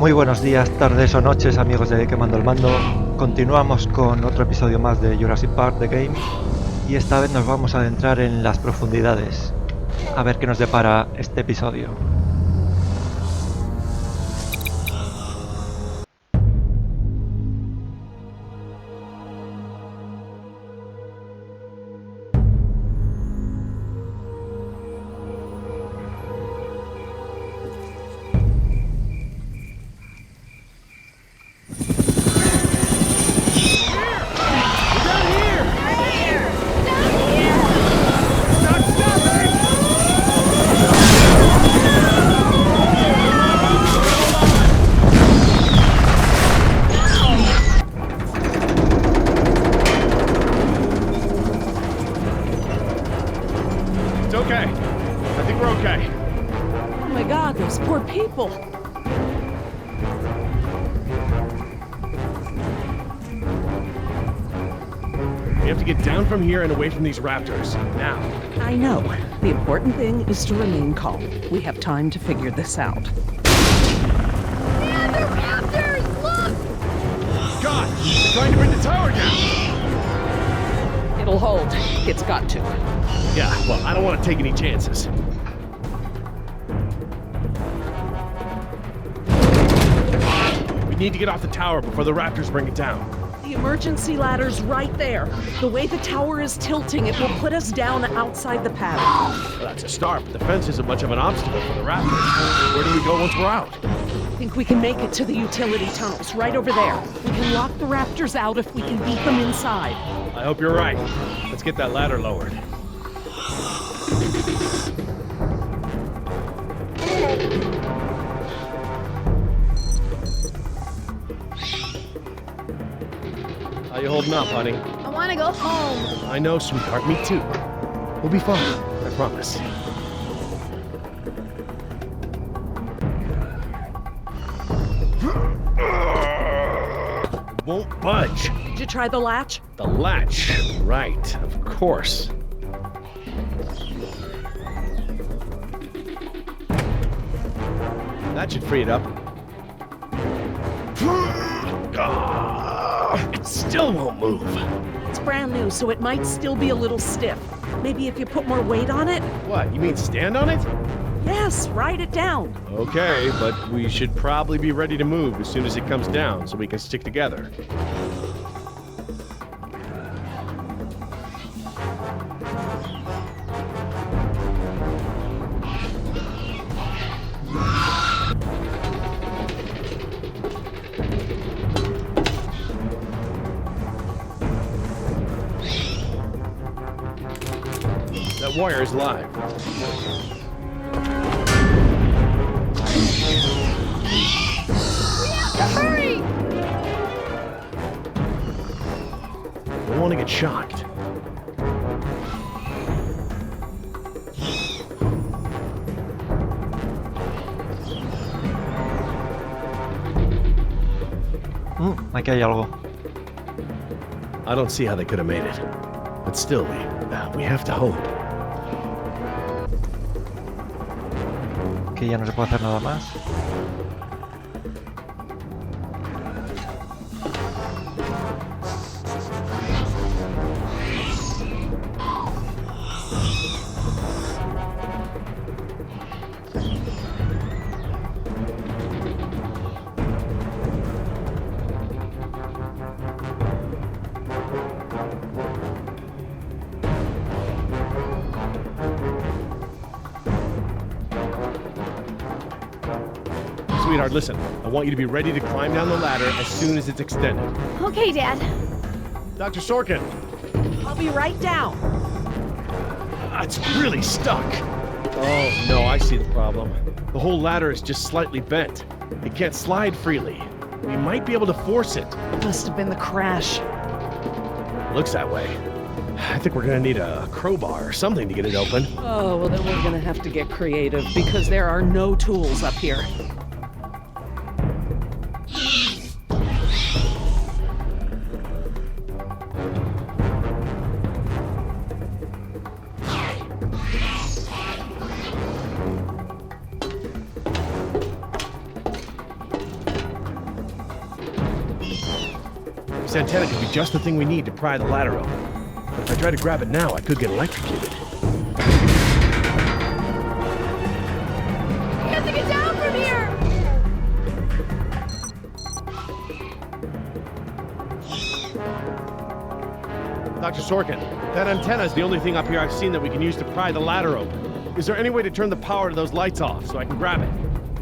Muy buenos días, tardes o noches, amigos de Quemando el Mando. Continuamos con otro episodio más de Jurassic Park The Game y esta vez nos vamos a adentrar en las profundidades. A ver qué nos depara este episodio. We have to get down from here and away from these raptors, now. I know. The important thing is to remain calm. We have time to figure this out. Man, they're raptors! Look! God! They're trying to bring the tower down! It'll hold. It's got to. Yeah, well, I don't want to take any chances. We need to get off the tower before the raptors bring it down. The emergency ladder's right there. The way the tower is tilting, it will put us down outside the paddock. Well, that's a start, but the fence isn't much of an obstacle for the raptors. Where do we go once we're out? I think we can make it to the utility tunnels, right over there. We can lock the raptors out if we can beat them inside. I hope you're right. Let's get that ladder lowered. How you holding up, honey? I want to go home. I know, sweetheart. Me too. We'll be fine. I promise. Won't budge. Did you try the latch? The latch. Right. Of course. That should free it up. It still won't move. It's brand new, so it might still be a little stiff. Maybe if you put more weight on it? What, you mean stand on it? Yes, write it down. Okay, but we should probably be ready to move as soon as it comes down so we can stick together. That wire is live. Hurry! Don't want to get shocked. Aquí hay algo. I don't see how they could have made it. But still, we have to hope. Que ya no se puede hacer nada más. Sweetheart, listen. I want you to be ready to climb down the ladder as soon as it's extended. Okay, Dad. Dr. Sorkin! I'll be right down. It's really stuck. Oh, no, I see the problem. The whole ladder is just slightly bent. It can't slide freely. We might be able to force it. Must have been the crash. Looks that way. I think we're gonna need a crowbar or something to get it open. Oh, well then we're gonna have to get creative because there are no tools up here. This antenna could be just the thing we need to pry the ladder open. But if I try to grab it now, I could get electrocuted. We have to get down from here! Dr. Sorkin, that antenna is the only thing up here I've seen that we can use to pry the ladder open. Is there any way to turn the power to those lights off so I can grab it?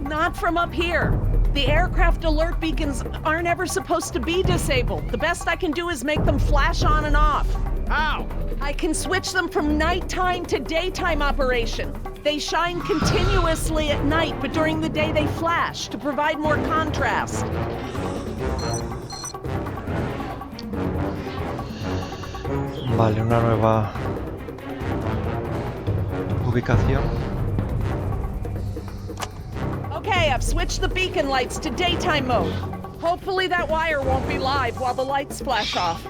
Not from up here. The aircraft alert beacons aren't ever supposed to be disabled. The best I can do is make them flash on and off. How? I can switch them from nighttime to daytime operation. They shine continuously at night, but during the day they flash to provide more contrast. Vale, una nueva ubicación. Okay, I've switched the beacon lights to daytime mode. Hopefully that wire won't be live while the lights flash off.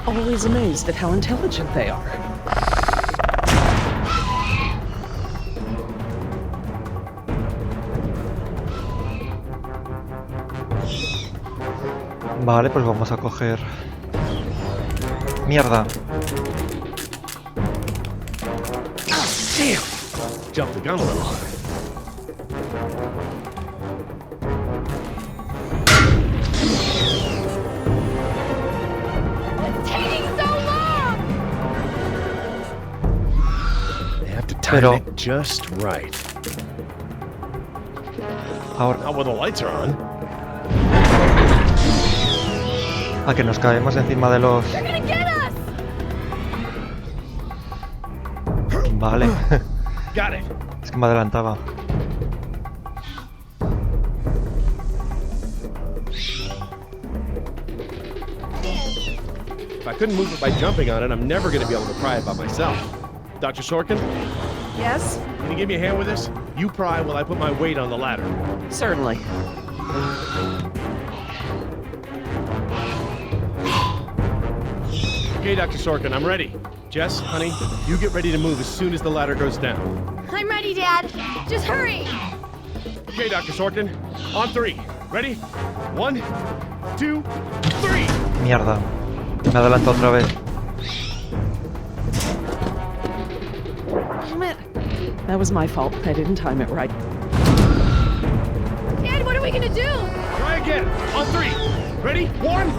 Always amazed at how intelligent they are. Vale, pues vamos a coger... ¡Mierda! Damn! Jumped the gun a little. It's taking so long! They have to time it just right. Ahora... Not when the lights are on. A que nos caemos encima de los... They're gonna get us! Vale. Got it. Es que me adelantaba. If I couldn't move it by jumping on it, I'm never going to be able to pry it by myself. Dr. Sorkin, Yes? can you give me a hand with this? You pry while I put my weight on the ladder. Certainly. Okay, Dr. Sorkin, I'm ready. Jess, honey, you get ready to move as soon as the ladder goes down. I'm ready, Dad. Just hurry! Okay, Dr. Sorkin, on three. Ready? 1, 2, 3! Mierda. Me adelanto otra vez. Damn it. That was my fault. I didn't time it right. Dad, what are we gonna do? Try again. On three. Ready? 1,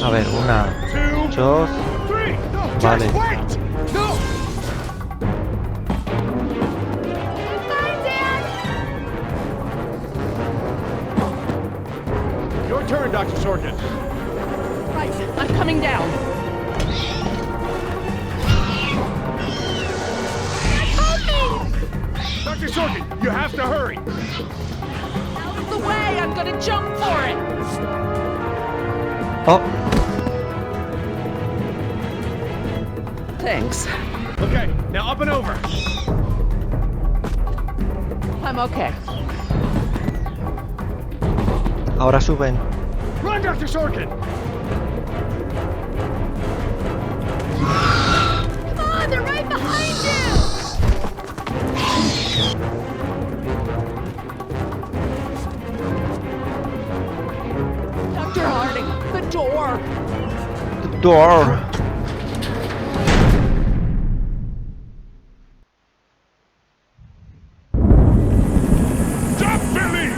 A ver, 1, 2, 2... 3. No, Vale. Jess, wait! No! Fine, Dad! Your turn, Dr. Sorkin. Right, I'm coming down. Dr. Sorkin, you have to hurry. Out of the way, I'm gonna jump for it. ¡Oh! Thanks. Okay, now up and over. I'm okay. Ahora suben. Run, Dr. Sorkin! Come on, they're right behind you! Dr. Harding, the door. The door. Stop, Billy!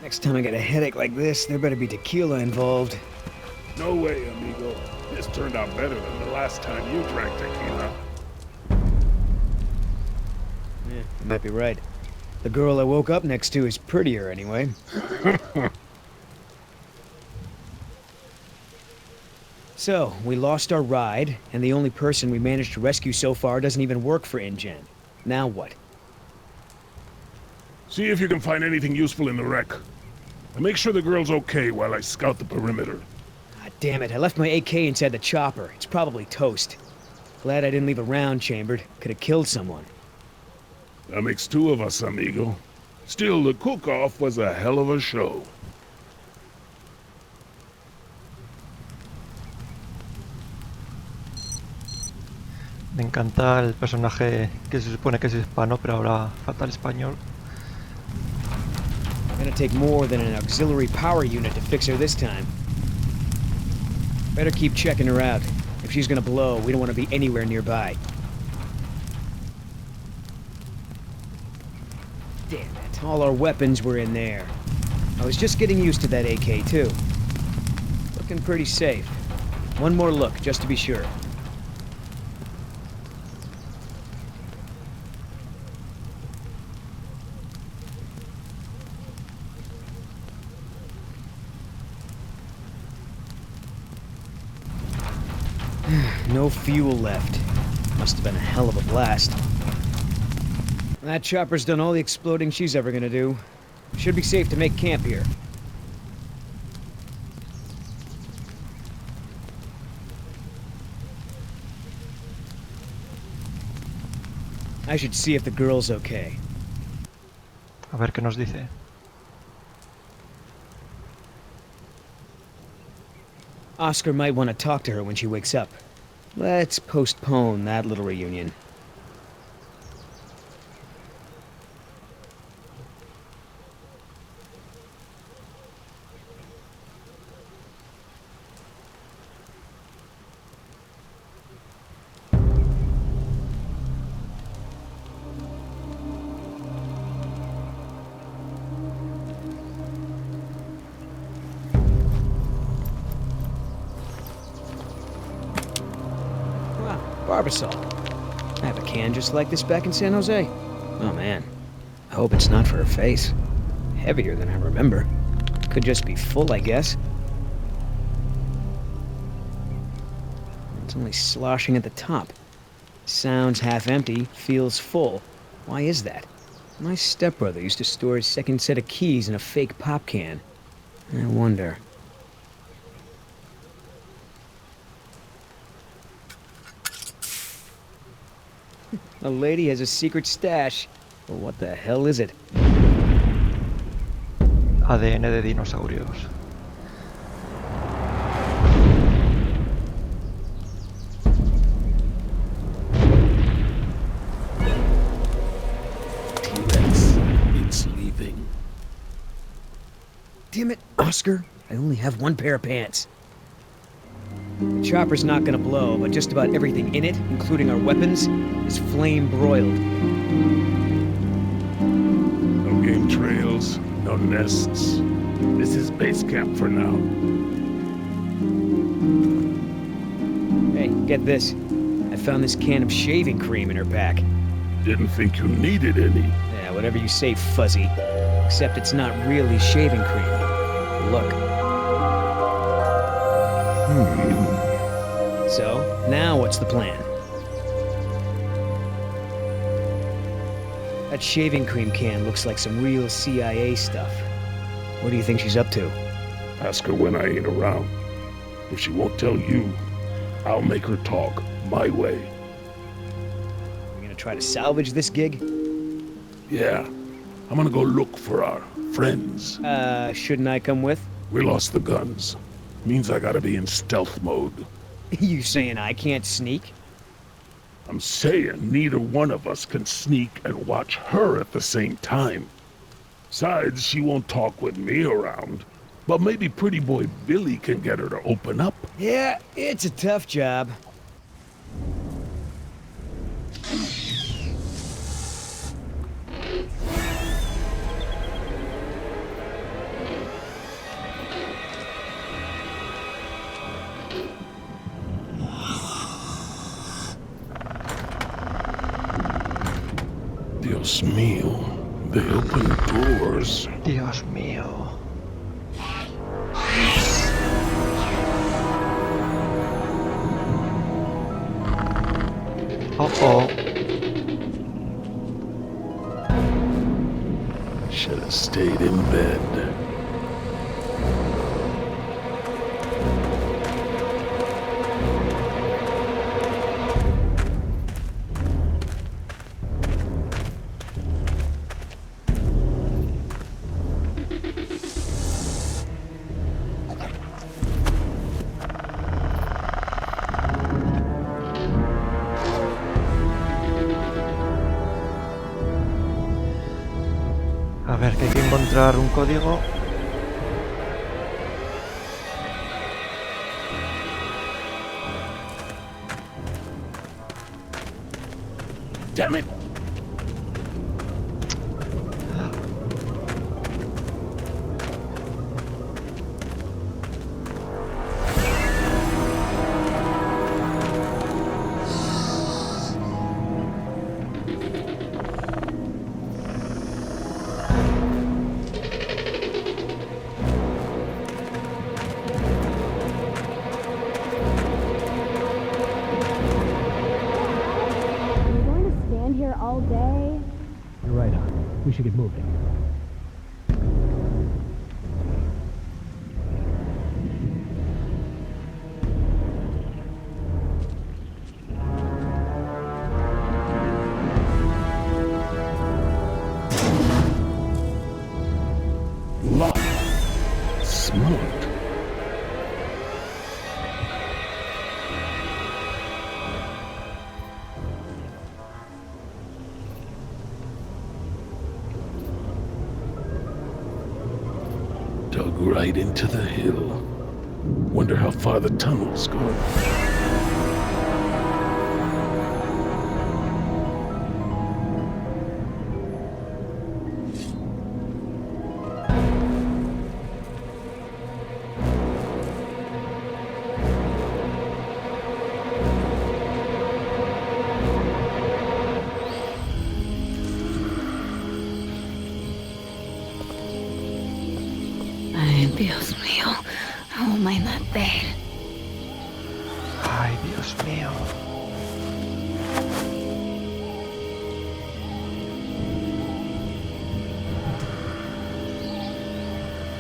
Next time I get a headache like this, there better be tequila involved. No way, amigo. This turned out better than the last time you drank tequila. Yeah, you might be right. The girl I woke up next to is prettier anyway. So, we lost our ride, and the only person we managed to rescue so far doesn't even work for InGen. Now what? See if you can find anything useful in the wreck. And make sure the girl's okay while I scout the perimeter. God damn it, I left my AK inside the chopper. It's probably toast. Glad I didn't leave a round chambered. Could have killed someone. That makes two of us, amigo. Still, the cook-off was a hell of a show. Me encanta el personaje que se supone que es hispano, pero ahora falta el español. Gonna take more than an auxiliary power unit to fix her this time. Better keep checking her out. If she's gonna blow, we don't want to be anywhere nearby. Damn it. All our weapons were in there. I was just getting used to that AK, too. Looking pretty safe. One more look, just to be sure. No fuel left. Must have been a hell of a blast. That chopper's done all the exploding she's ever gonna do. Should be safe to make camp here. I should see if the girl's okay. A ver qué nos dice. Oscar might want to talk to her when she wakes up. Let's postpone that little reunion. Barbasol. I have a can just like this back in San Jose. Oh man. I hope it's not for her face. Heavier than I remember. Could just be full, I guess. It's only sloshing at the top. Sounds half empty, feels full. Why is that? My stepbrother used to store his second set of keys in a fake pop can. I wonder. A lady has a secret stash. Well, what the hell is it? ADN de dinosaurios. T-Rex, it's leaving. Damn it, Oscar. I only have one pair of pants. The chopper's not gonna blow, but just about everything in it, including our weapons, is flame broiled. No game trails, no nests. This is base camp for now. Hey, get this. I found this can of shaving cream in her pack. Didn't think you needed any. Yeah, whatever you say, Fuzzy. Except it's not really shaving cream. Look. So, now what's the plan? That shaving cream can looks like some real CIA stuff. What do you think she's up to? Ask her when I ain't around. If she won't tell you, I'll make her talk my way. You gonna try to salvage this gig? Yeah, I'm gonna go look for our friends. Shouldn't I come with? We lost the guns. Means I gotta be in stealth mode. You saying I can't sneak? I'm saying neither one of us can sneak and watch her at the same time. Besides, she won't talk with me around. But maybe pretty boy Billy can get her to open up. Yeah, it's a tough job. Dios mío, they open doors. Dios mío. Uh-oh. Should have stayed in bed. encontrar un código. Damn it! All day? You're right, hon. We should get moving. Lock. Smart. Dug right into the hill. Wonder how far the tunnels go. Ay, Dios mío. How am I not there? Ay, Dios mío.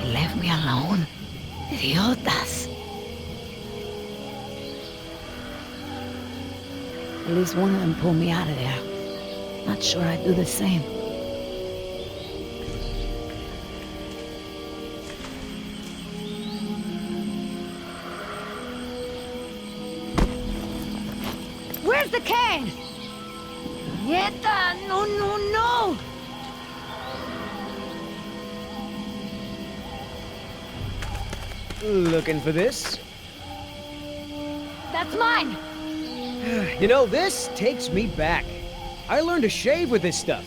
They left me alone. Idiotas. At least one of them pulled me out of there. Not sure I'd do the same. Where's the can? Nieta, no, no, no! Looking for this? That's mine! You know, this takes me back. I learned to shave with this stuff.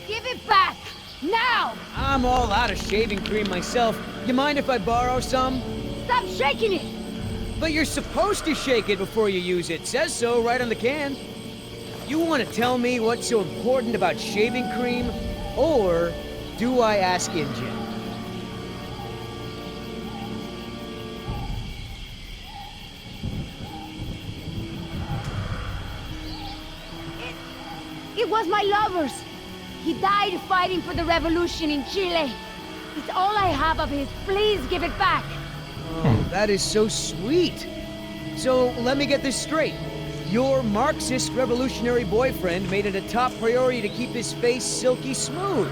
Give it back! Now! I'm all out of shaving cream myself. You mind if I borrow some? Stop shaking it! But you're supposed to shake it before you use it. Says so right on the can. You want to tell me what's so important about shaving cream? Or do I ask Injin? It was my lover's. He died fighting for the revolution in Chile. It's all I have of his. Please give it back. Oh, that is so sweet. So let me get this straight. Your Marxist revolutionary boyfriend made it a top priority to keep his face silky smooth.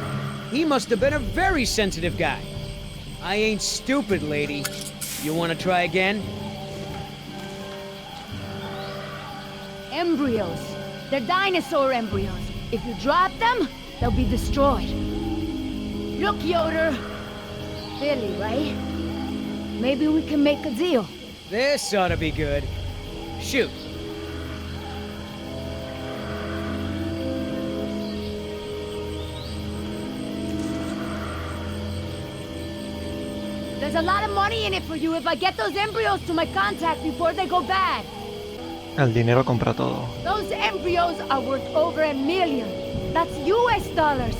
He must have been a very sensitive guy. I ain't stupid, lady. You want to try again? Embryos. They're dinosaur embryos. If you drop them, they'll be destroyed. Look, Yoder. Billy, right? Maybe we can make a deal. This ought to be good. Shoot. There's a lot of money in it for you if I get those embryos to my contact before they go bad. El dinero compra todo. Those embryos are worth over $1 million. That's US dollars.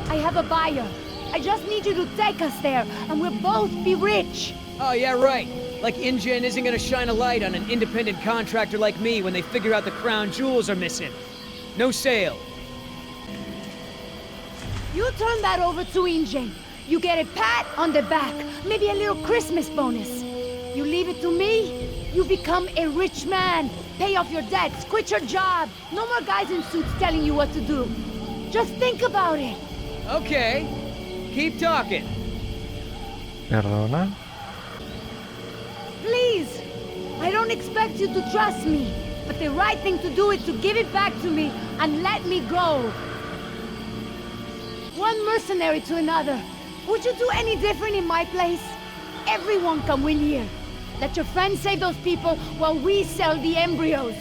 I have a buyer. I just need you to take us there, and we'll both be rich. Oh, yeah, right. Like InGen isn't gonna shine a light on an independent contractor like me when they figure out the crown jewels are missing. No sale. You turn that over to InGen. You get a pat on the back, maybe a little Christmas bonus. You leave it to me, you become a rich man. Pay off your debts, quit your job. No more guys in suits telling you what to do. Just think about it. Okay. Keep talking. Perdona. Please. I don't expect you to trust me, but the right thing to do is to give it back to me and let me go. One mercenary to another. Would you do any different in my place? Everyone can win here. Let your friends save those people while we sell the embryos.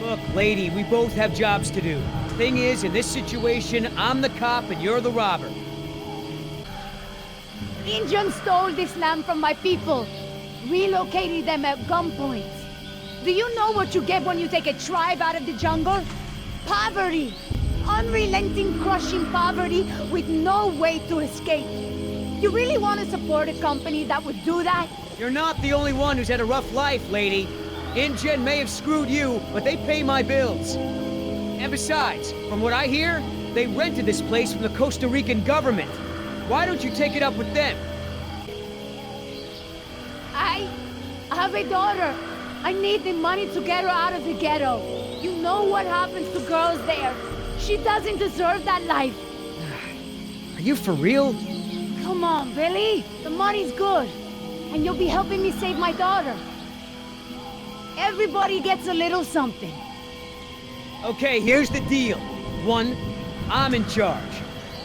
Look, lady, we both have jobs to do. Thing is, in this situation, I'm the cop and you're the robber. Indians stole this land from my people, relocated them at gunpoint. Do you know what you get when you take a tribe out of the jungle? Poverty. Unrelenting, crushing poverty with no way to escape. You really want to support a company that would do that? You're not the only one who's had a rough life, lady. InGen may have screwed you, but they pay my bills. And besides, from what I hear, they rented this place from the Costa Rican government. Why don't you take it up with them? I have a daughter. I need the money to get her out of the ghetto. You know what happens to girls there. She doesn't deserve that life. Are you for real? Come on, Billy. The money's good. And you'll be helping me save my daughter. Everybody gets a little something. Okay, here's the deal. 1, I'm in charge.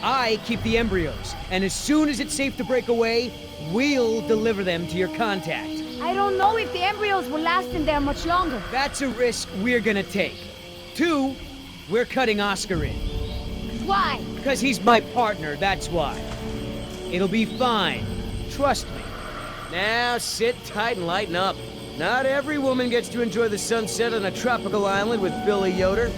I keep the embryos, and as soon as it's safe to break away, we'll deliver them to your contact. I don't know if the embryos will last in there much longer. That's a risk we're gonna take. 2, we're cutting Oscar in. Why? Because he's my partner, that's why. It'll be fine. Trust me. Now sit tight and lighten up. Not every woman gets to enjoy the sunset on a tropical island with Billy Yoder.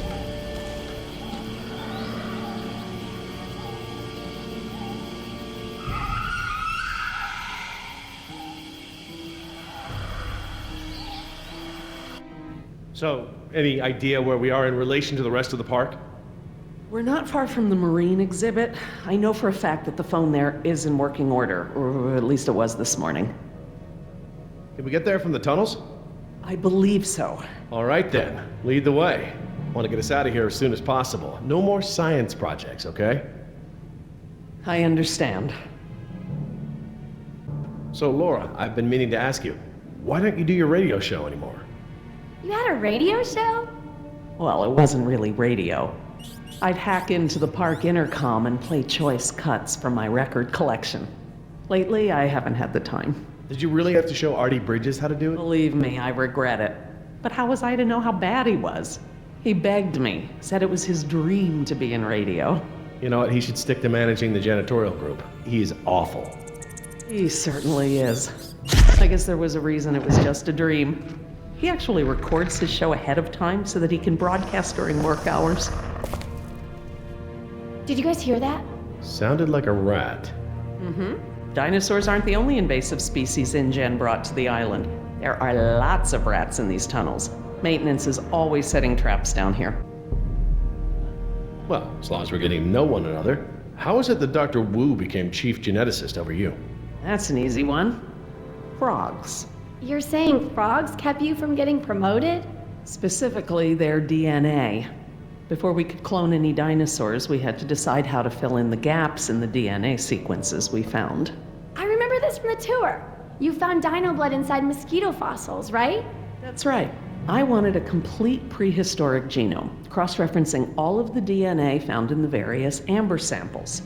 So, any idea where we are in relation to the rest of the park? We're not far from the marine exhibit. I know for a fact that the phone there is in working order, or at least it was this morning. Can we get there from the tunnels? I believe so. All right then, lead the way. Want to get us out of here as soon as possible. No more science projects, okay? I understand. So Laura, I've been meaning to ask you, why don't you do your radio show anymore? You had a radio show? Well, it wasn't really radio. I'd hack into the park intercom and play choice cuts from my record collection. Lately, I haven't had the time. Did you really have to show Artie Bridges how to do it? Believe me, I regret it. But how was I to know how bad he was? He begged me, said it was his dream to be in radio. You know what, he should stick to managing the janitorial group. He's awful. He certainly is. I guess there was a reason it was just a dream. He actually records his show ahead of time so that he can broadcast during work hours. Did you guys hear that? Sounded like a rat. Dinosaurs aren't the only invasive species InGen brought to the island. There are lots of rats in these tunnels. Maintenance is always setting traps down here. Well, as long as we're getting to know one another, how is it that Dr. Wu became chief geneticist over you? That's an easy one. Frogs. You're saying frogs kept you from getting promoted? Specifically, their DNA. Before we could clone any dinosaurs, we had to decide how to fill in the gaps in the DNA sequences we found. I remember this from the tour. You found dino blood inside mosquito fossils, right? That's right. I wanted a complete prehistoric genome, cross-referencing all of the DNA found in the various amber samples.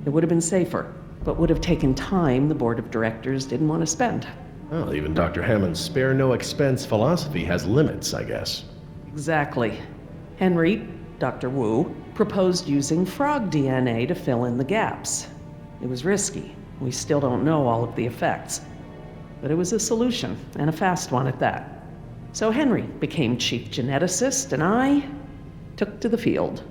It would have been safer, but would have taken time the board of directors didn't want to spend. Well, even Dr. Hammond's spare no expense philosophy has limits, I guess. Exactly. Henry, Dr. Wu, proposed using frog DNA to fill in the gaps. It was risky. We still don't know all of the effects. But it was a solution, and a fast one at that. So Henry became chief geneticist, and I took to the field.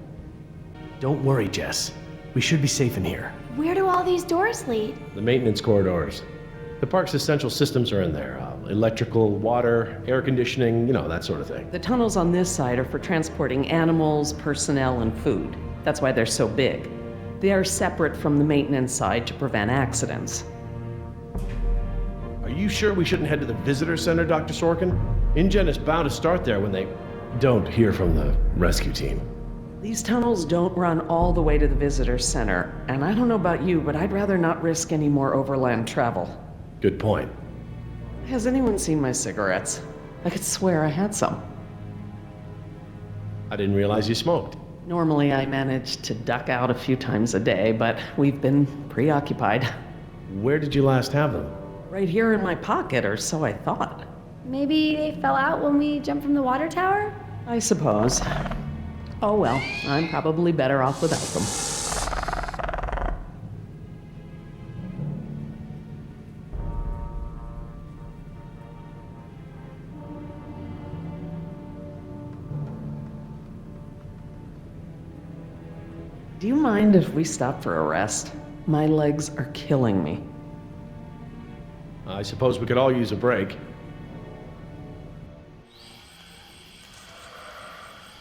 Don't worry, Jess. We should be safe in here. Where do all these doors lead? The maintenance corridors. The park's essential systems are in there. Electrical, water, air conditioning, you know, that sort of thing. The tunnels on this side are for transporting animals, personnel, and food. That's why they're so big. They are separate from the maintenance side to prevent accidents. Are you sure we shouldn't head to the visitor center, Dr. Sorkin? InGen is bound to start there when they don't hear from the rescue team. These tunnels don't run all the way to the visitor center, and I don't know about you, but I'd rather not risk any more overland travel. Good point. Has anyone seen my cigarettes? I could swear I had some. I didn't realize you smoked. Normally I manage to duck out a few times a day, but we've been preoccupied. Where did you last have them? Right here in my pocket, or so I thought. Maybe they fell out when we jumped from the water tower? I suppose. Oh well, I'm probably better off without them. Do you mind if we stop for a rest? My legs are killing me. I suppose we could all use a break.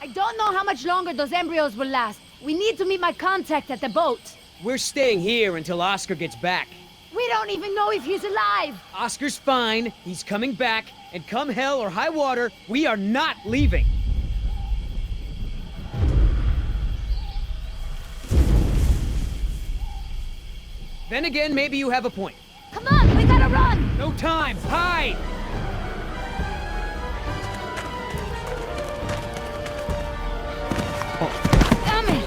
I don't know how much longer those embryos will last. We need to meet my contact at the boat. We're staying here until Oscar gets back. We don't even know if he's alive. Oscar's fine, he's coming back, and come hell or high water, we are not leaving. Then again, maybe you have a point. Come on, we gotta run! No time, hide! Damn it!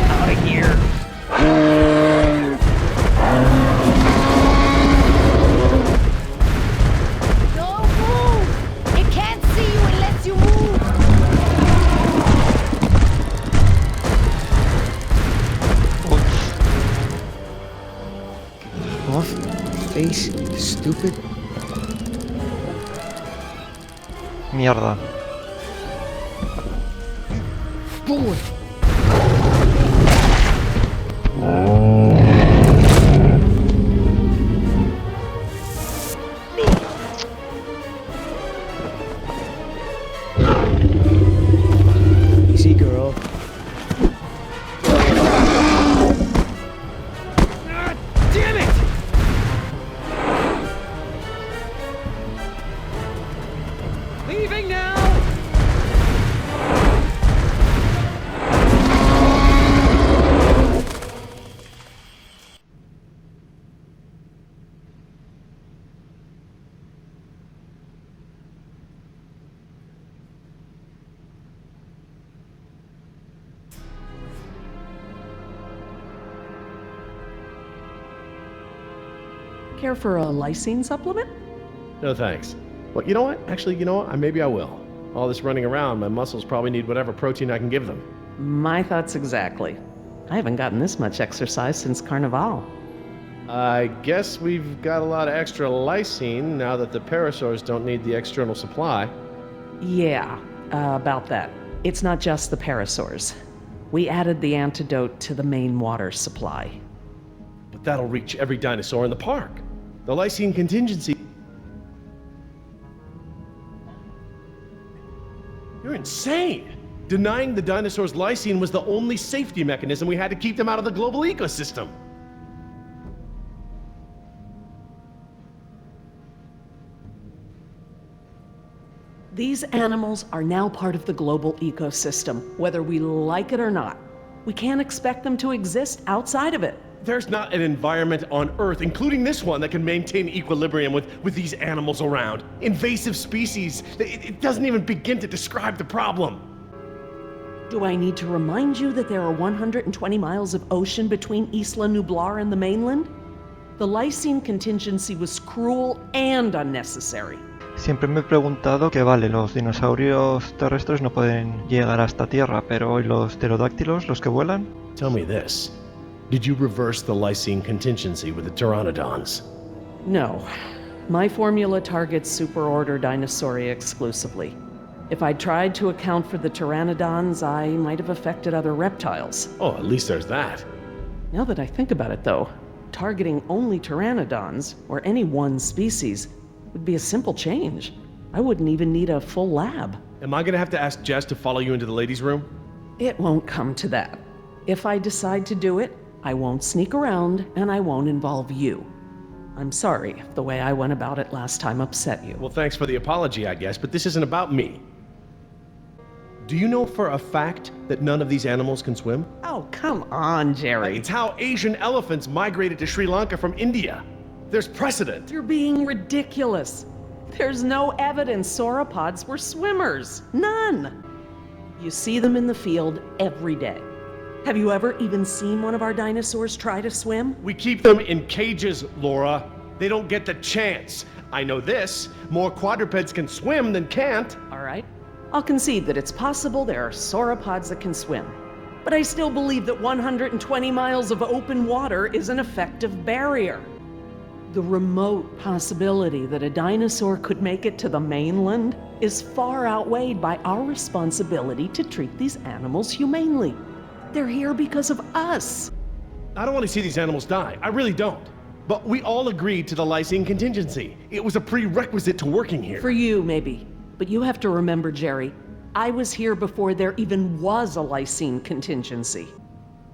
Out of here. Don't move! It can't see you unless you move! Off, face, stupid. Mierda. Boy. Easy, girl. Ah, damn it! Leaving now! Care for a lysine supplement? No thanks. Well, you know what? Actually, you know what? Maybe I will. All this running around, my muscles probably need whatever protein I can give them. My thoughts exactly. I haven't gotten this much exercise since Carnival. I guess we've got a lot of extra lysine now that the parasaurs don't need the external supply. Yeah, about that. It's not just the parasaurs. We added the antidote to the main water supply. But that'll reach every dinosaur in the park. The lysine contingency... You're insane! Denying the dinosaurs lysine was the only safety mechanism we had to keep them out of the global ecosystem. These animals are now part of the global ecosystem, whether we like it or not. We can't expect them to exist outside of it. There's not an environment on Earth, including this one, that can maintain equilibrium with these animals around. Invasive species. It doesn't even begin to describe the problem. Do I need to remind you that there are 120 miles of ocean between Isla Nublar and the mainland? The lysine contingency was cruel and unnecessary. Siempre me he preguntado que vale, los dinosaurios terrestres no pueden llegar hasta Tierra, pero ¿y los pterodáctilos, los que vuelan? Tell me this. Did you reverse the lysine contingency with the pteranodons? No. My formula targets superorder Dinosauria exclusively. If I'd tried to account for the pteranodons, I might have affected other reptiles. Oh, at least there's that. Now that I think about it, though, targeting only pteranodons, or any one species, would be a simple change. I wouldn't even need a full lab. Am I gonna have to ask Jess to follow you into the ladies' room? It won't come to that. If I decide to do it, I won't sneak around, and I won't involve you. I'm sorry if the way I went about it last time upset you. Well, thanks for the apology, I guess, but this isn't about me. Do you know for a fact that none of these animals can swim? Oh, come on, Jerry. It's how Asian elephants migrated to Sri Lanka from India. There's precedent. You're being ridiculous. There's no evidence sauropods were swimmers. None. You see them in the field every day. Have you ever even seen one of our dinosaurs try to swim? We keep them in cages, Laura. They don't get the chance. I know this. More quadrupeds can swim than can't. All right. I'll concede that it's possible there are sauropods that can swim. But I still believe that 120 miles of open water is an effective barrier. The remote possibility that a dinosaur could make it to the mainland is far outweighed by our responsibility to treat these animals humanely. They're here because of us. I don't want to see these animals die. I really don't. But we all agreed to the lysine contingency. It was a prerequisite to working here. For you, maybe. But you have to remember, Jerry, I was here before there even was a lysine contingency.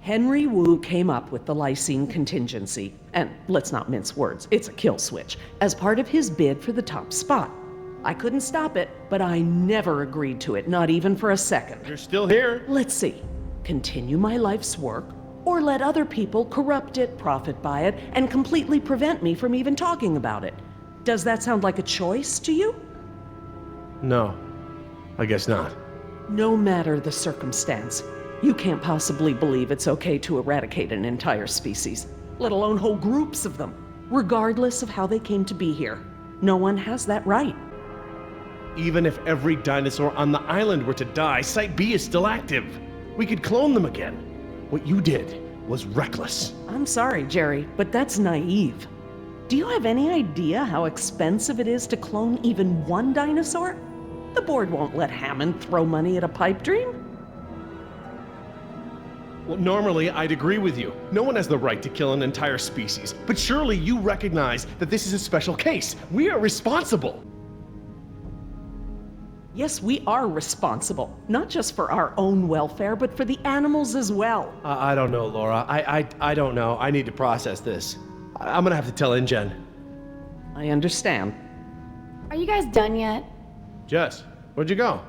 Henry Wu came up with the lysine contingency, and let's not mince words, it's a kill switch, as part of his bid for the top spot. I couldn't stop it, but I never agreed to it, not even for a second. You're still here. Let's see. Continue my life's work, or let other people corrupt it, profit by it, and completely prevent me from even talking about it. Does that sound like a choice to you? No, I guess not. No matter the circumstance, you can't possibly believe it's okay to eradicate an entire species, let alone whole groups of them, regardless of how they came to be here. No one has that right. Even if every dinosaur on the island were to die, Site B is still active. We could clone them again. What you did was reckless. I'm sorry, Jerry, but that's naive. Do you have any idea how expensive it is to clone even one dinosaur? The board won't let Hammond throw money at a pipe dream. Well, normally I'd agree with you. No one has the right to kill an entire species. But surely you recognize that this is a special case. We are responsible. Yes, we are responsible, not just for our own welfare, but for the animals as well. I don't know, Laura. I don't know. I need to process this. I'm gonna have to tell InGen. I understand. Are you guys done yet? Jess, where'd you go?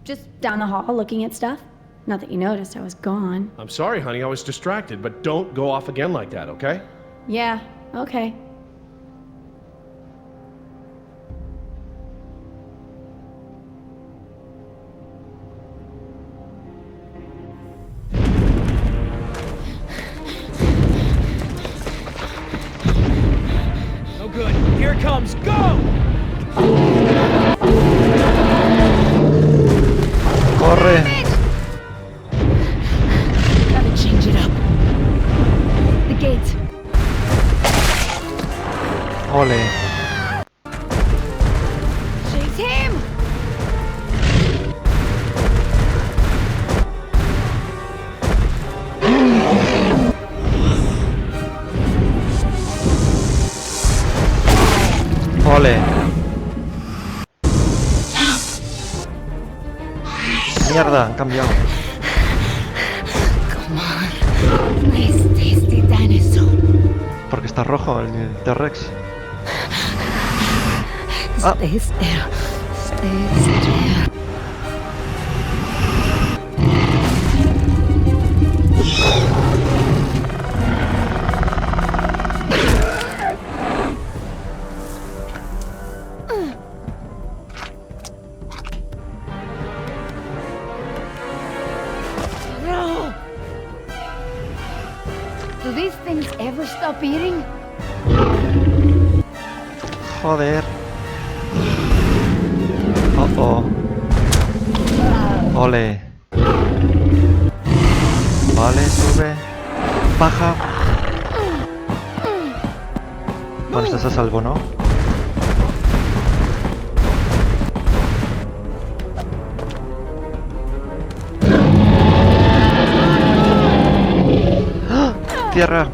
Just down the hall looking at stuff? Not that you noticed I was gone. I'm sorry, honey. I was distracted, but don't go off again like that, okay? Yeah, okay. No good. Here it comes. Go! ¡Corre! Gotta change it up. The gate. ¡Ole! Chase him! ¡Ole! ¡Mierda! Han cambiado. Come on. Nice tasty dinosaur. Porque está rojo el T-Rex. Ah. Stay still. Stay still. Do these things ever stop eating? Joder. Oh. Ole. Vale, sube. Baja. Bueno, estás a salvo, ¿no? ¡Ah! Tierra.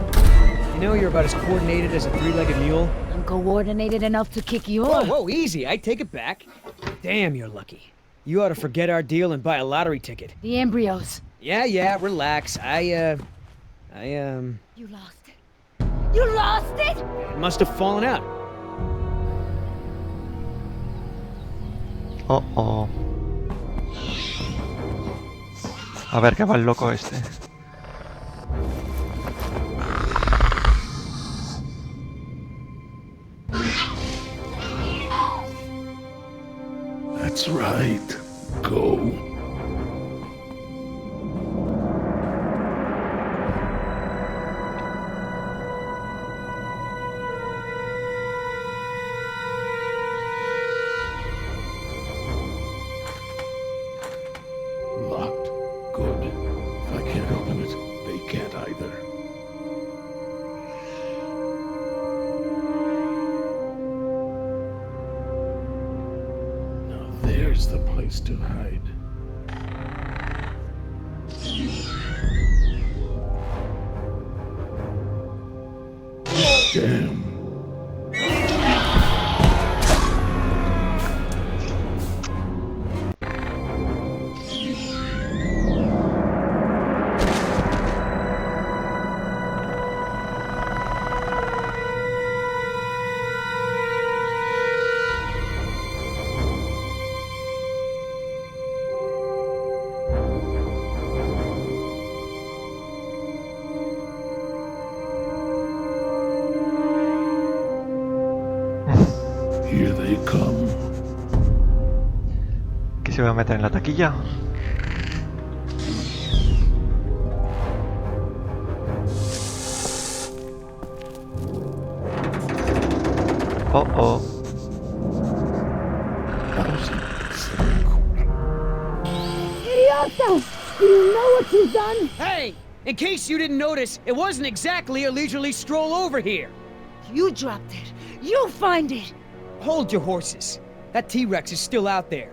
You know you're about as coordinated as a three-legged mule? I'm coordinated enough to kick you Whoa, off. whoa, easy. I take it back. Damn, you're lucky. You ought to forget our deal and buy a lottery ticket. The embryos. Yeah, relax. You lost it. You lost it? Must have fallen out. Oh. A ver, qué va el loco este. That's right. Go. Locked. Good. If I can't open it, they can't either. Now there's the place to hide. Damn. Here they come. ¿Qué se va a meter en la taquilla? Oh, oh. Idioto! Do you know what you've done? Hey! In case you didn't notice, it wasn't exactly a leisurely stroll over here. You dropped it. You find it. Hold your horses. That T-Rex is still out there.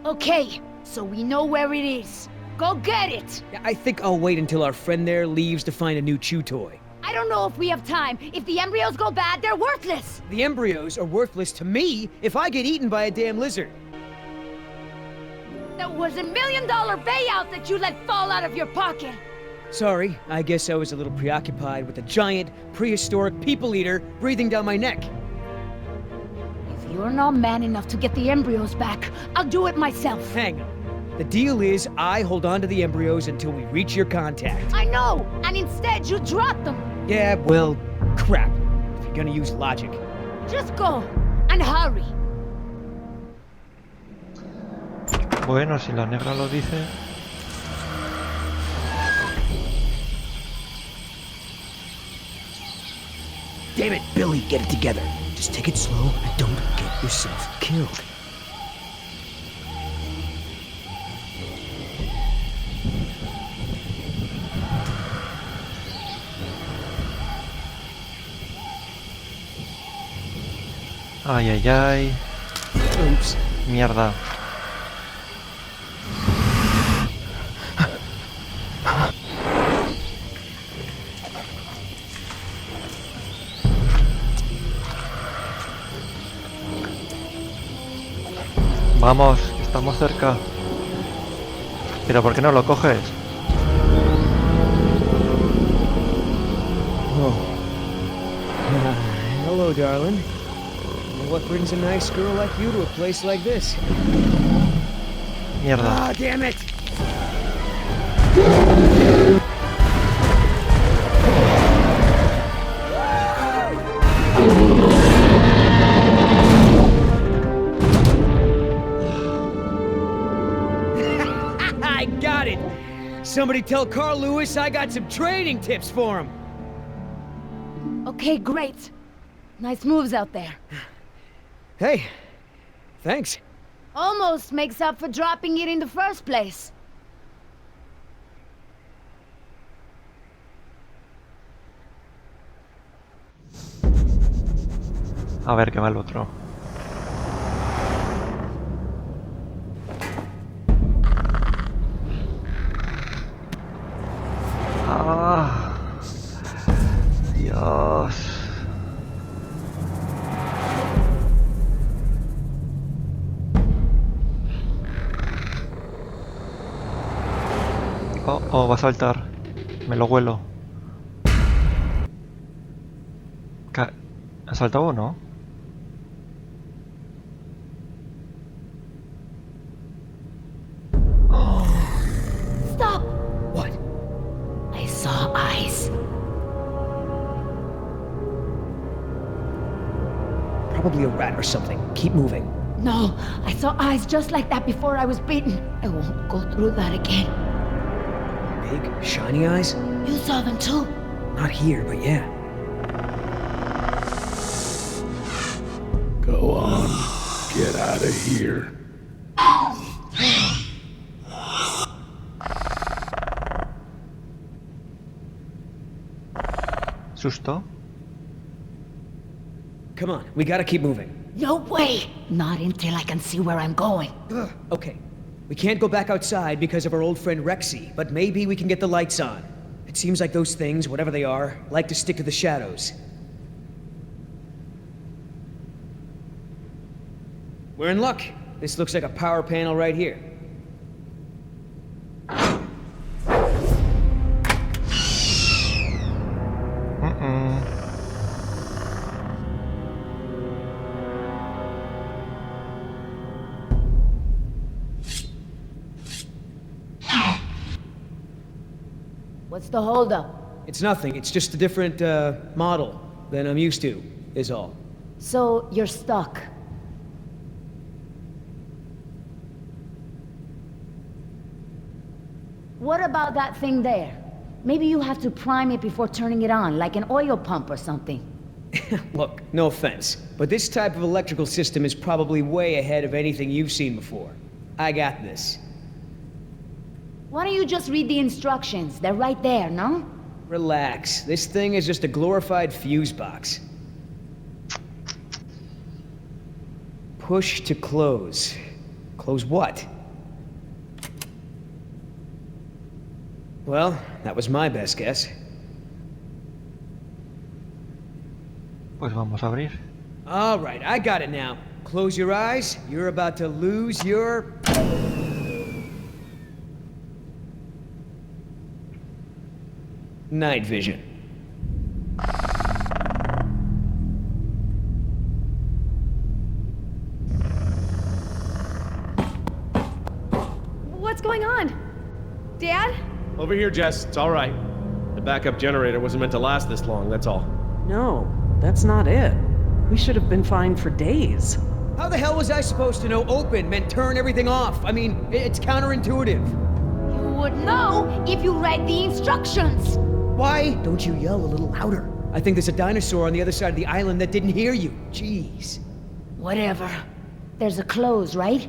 Okay, so we know where it is. Go get it! I think I'll wait until our friend there leaves to find a new chew toy. I don't know if we have time. If the embryos go bad, they're worthless! The embryos are worthless to me if I get eaten by a damn lizard. That was $1 million payout that you let fall out of your pocket! Sorry, I guess I was a little preoccupied with a giant, prehistoric people eater breathing down my neck. If you're not man enough to get the embryos back, I'll do it myself. Hang on. The deal is I hold on to the embryos until we reach your contact. I know! And instead you drop them! Yeah, well, crap. If you're gonna use logic. Just go, and hurry! Bueno, si la negra lo dice... Damn it, Billy, get it together. Just take it slow and don't get yourself killed. Ay, ay, ay. Oops. Mierda. Vamos, que estamos cerca. Pero ¿por qué no lo coges? Oh. Hello, darling. What brings a nice girl like you to a place like this? Mierda. Ah, damn it! I got it! Somebody tell Carl Lewis I got some training tips for him! Okay, great. Nice moves out there. Hey, thanks. Almost makes up for dropping it in the first place. A ver qué va el otro. Ah, Dios. Oh, va a saltar. Me lo huelo. ¿Ha saltado uno? Stop! What? I saw eyes. Probably a rat or something. Keep moving. No, I saw eyes just like that before I was bitten. I won't go through that again. Big, shiny eyes? You saw them too? Not here, but yeah. Go on. Get out of here. ¿Susto? Come on, we gotta keep moving. No way! Not until I can see where I'm going. Okay, we can't go back outside because of our old friend Rexy, but maybe we can get the lights on. It seems like those things, whatever they are, like to stick to the shadows. We're in luck. This looks like a power panel right here. What's the holdup? It's nothing. It's just a different, model than I'm used to, is all. So, you're stuck. What about that thing there? Maybe you have to prime it before turning it on, like an oil pump or something. Look, no offense, but this type of electrical system is probably way ahead of anything you've seen before. I got this. Why don't you just read the instructions? They're right there, no? Relax. This thing is just a glorified fuse box. Push to close. Close what? Well, that was my best guess. Pues vamos a abrir. All right, I got it now. Close your eyes. You're about to lose your... night vision. What's going on? Dad? Over here, Jess. It's all right. The backup generator wasn't meant to last this long, that's all. No, that's not it. We should have been fine for days. How the hell was I supposed to know open meant turn everything off? I mean, it's counterintuitive. You would know if you read the instructions. Why don't you yell a little louder? I think there's a dinosaur on the other side of the island that didn't hear you. Jeez. Whatever. There's a close, right?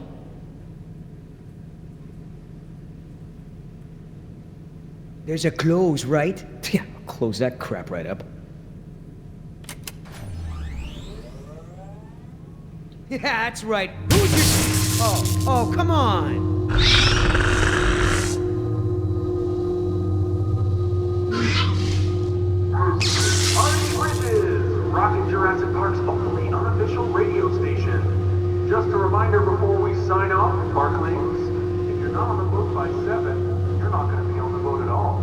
There's a close, right? Yeah, I'll close that crap right up. Yeah, that's right. Who's your... Oh, come on. Rocking Jurassic Park's only unofficial radio station. Just a reminder before we sign off, Parklings, if you're not on the boat by 7, you're not going to be on the boat at all.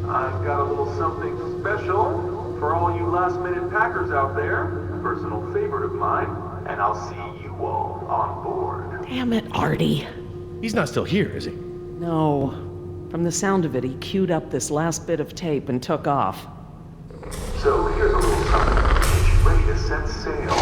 I've got a little something special for all you last-minute packers out there. A personal favorite of mine, and I'll see you all on board. Damn it, Artie. He's not still here, is he? No. From the sound of it, he queued up this last bit of tape and took off. So here's a little something to get you ready to set sail.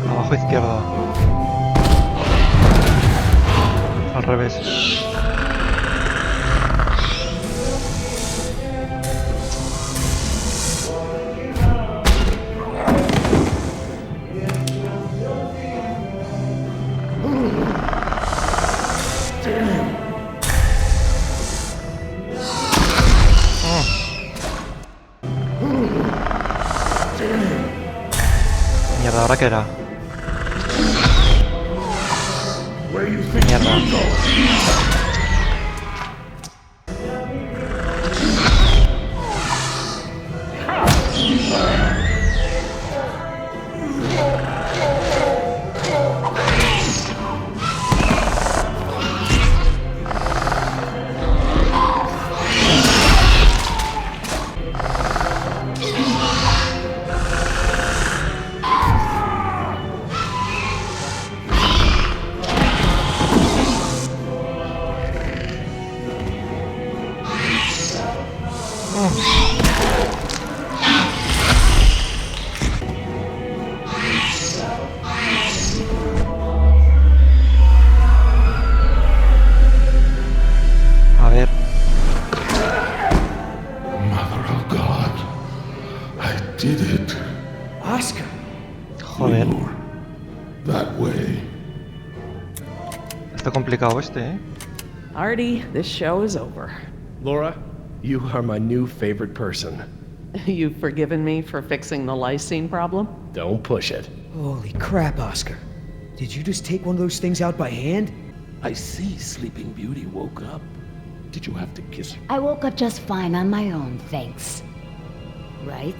Abajo izquierda. Al revés. Mierda, ¿ahora qué era? Mierda. A ver, Mother of God, I did it. Oscar! joder. Lord, that way. Está complicado este, ¿eh? Artie, this show is over. Laura, you are my new favorite person. You've forgiven me for fixing the lysine problem? Don't push it. Holy crap, Oscar. Did you just take one of those things out by hand? I see Sleeping Beauty woke up. Did you have to kiss her? I woke up just fine on my own, thanks. Right?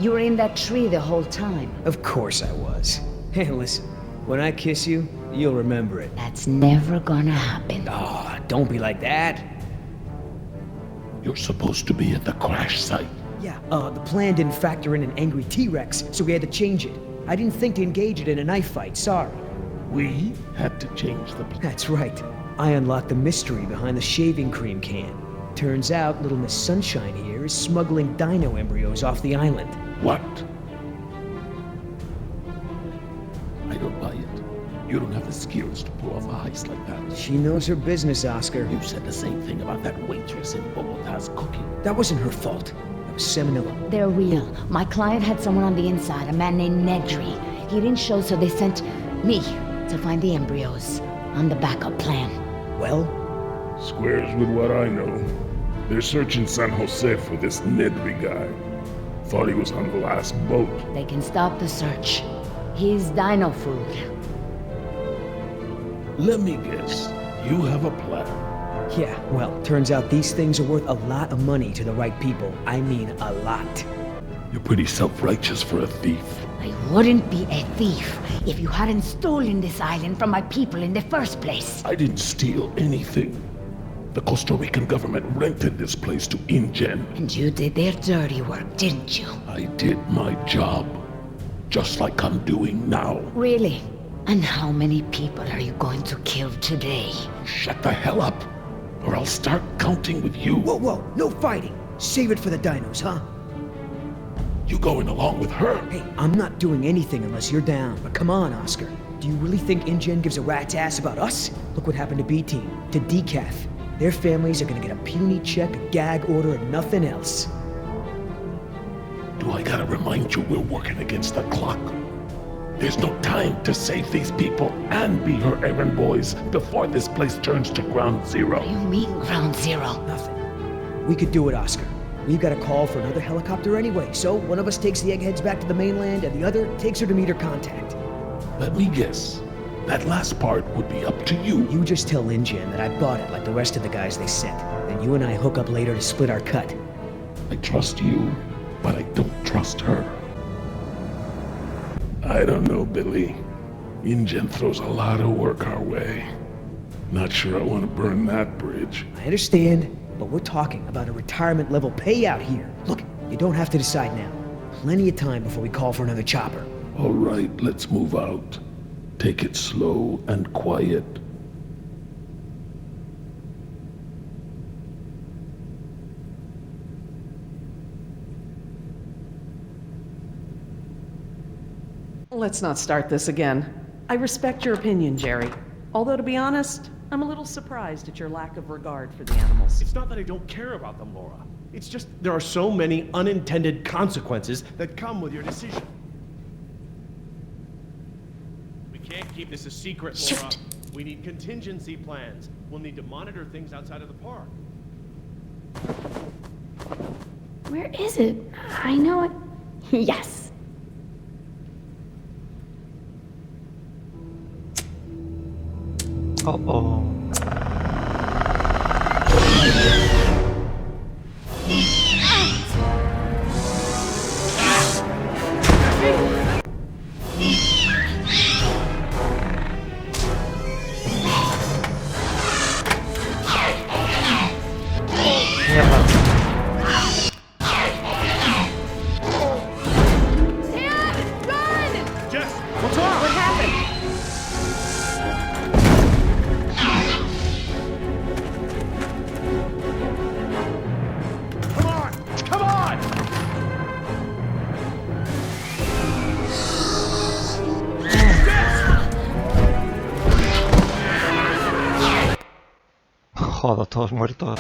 You were in that tree the whole time. Of course I was. Hey, listen. When I kiss you, you'll remember it. That's never gonna happen. Ah, don't be like that. You're supposed to be at the crash site. Yeah, the plan didn't factor in an angry T-Rex, so we had to change it. I didn't think to engage it in a knife fight, sorry. We had to change the plan. That's right. I unlocked the mystery behind the shaving cream can. Turns out Little Miss Sunshine here is smuggling dino embryos off the island. What? I don't buy it. You don't have the skills to pull off a heist like that. She knows her business, Oscar. You said the same thing about that waitress in Bogota's cooking. That wasn't her fault. That was Seminilla. They're real. My client had someone on the inside, a man named Nedry. He didn't show, so they sent me to find the embryos on the backup plan. Well, Squares with what I know. They're searching San Jose for this Nedry guy. Thought he was on the last boat. They can stop the search. He's dino food. Let me guess. You have a plan. yeah, well, turns out these things are worth a lot of money to the right people. I mean, a lot. You're pretty self-righteous for a thief. I wouldn't be a thief if you hadn't stolen this island from my people in the first place. I didn't steal anything. The Costa Rican government rented this place to InGen. And you did their dirty work, didn't you? I did my job. Just like I'm doing now. Really? And how many people are you going to kill today? Shut the hell up, or I'll start counting with you. Whoa, whoa, no fighting. Save it for the dinos, huh? You going along with her? Hey, I'm not doing anything unless you're down. But come on, Oscar. Do you really think InGen gives a rat's ass about us? Look what happened to B-Team, to Decaf. Their families are gonna get a puny check, a gag order, and nothing else. Do I gotta remind you we're working against the clock? There's no time to save these people and be her errand boys before this place turns to ground zero. What do you mean, ground zero? Nothing. We could do it, Oscar. We've got a call for another helicopter anyway, so one of us takes the eggheads back to the mainland and the other takes her to meet her contact. Let me guess. That last part would be up to you. You just tell InGen that I bought it like the rest of the guys they sent. Then you and I hook up later to split our cut. I trust you, but I don't trust her. I don't know, Billy. InGen throws a lot of work our way. Not sure I want to burn that bridge. I understand, but we're talking about a retirement level payout here. Look, you don't have to decide now. Plenty of time before we call for another chopper. All right, let's move out. Take it slow and quiet. Let's not start this again. I respect your opinion, Jerry. Although, to be honest, I'm a little surprised at your lack of regard for the animals. It's not that I don't care about them, Laura. It's just there are so many unintended consequences that come with your decision. We can't keep this a secret, Laura. Shoot. We need contingency plans. We'll need to monitor things outside of the park. Where is it? I know it. Yes. Uh-oh. Joder, todos muertos.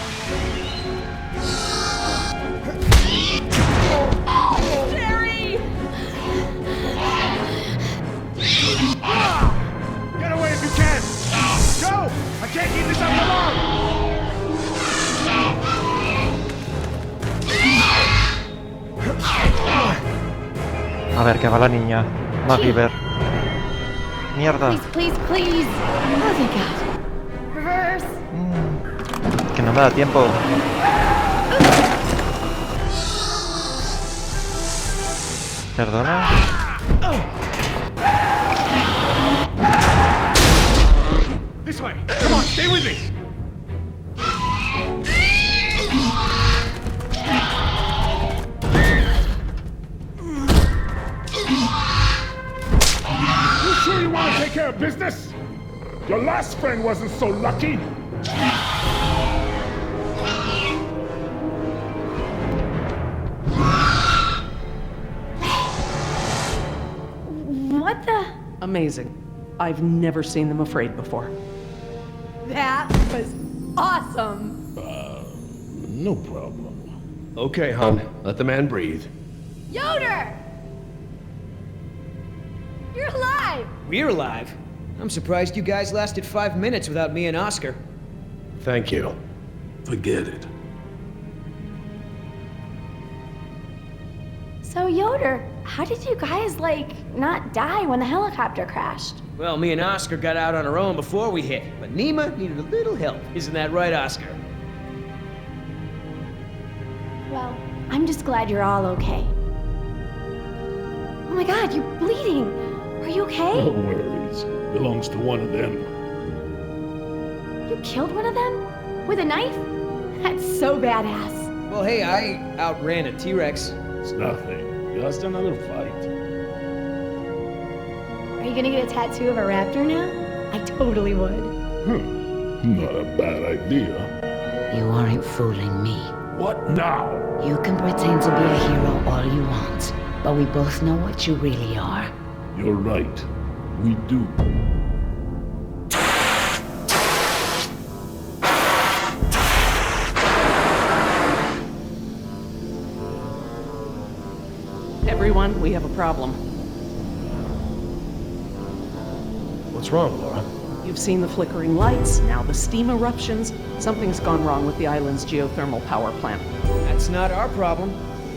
Jerry! Get away if you can! Go! I can't keep this up for long! A ver, que va la niña. MacGyver. Mierda. Please, please, please! Oh, thank God. Reverse! Que no me da tiempo. ¿Perdona? This way! Come on, stay with me! You sure you want to take care of business? Your last friend wasn't so lucky. What the? Amazing. I've never seen them afraid before. That was awesome! No problem. Okay, hon. Let the man breathe. Yoder! You're alive! We're alive. I'm surprised you guys lasted 5 minutes without me and Oscar. Thank you. Forget it. So, Yoder, how did you guys, not die when the helicopter crashed? Well, me and Oscar got out on our own before we hit, but Nima needed a little help. Isn't that right, Oscar? Well, I'm just glad you're all okay. Oh my God, you're bleeding! Are you okay? No worries. Belongs to one of them. You killed one of them? With a knife? That's so badass. Well, hey, I outran a T-Rex. It's nothing. Just another fight. Are you gonna get a tattoo of a raptor now? I totally would. Not a bad idea. You aren't fooling me. What now? You can pretend to be a hero all you want, but we both know what you really are. You're right. We do. Everyone, we have a problem. What's wrong, Laura? You've seen the flickering lights, now the steam eruptions. Something's gone wrong with the island's geothermal power plant. That's not our problem.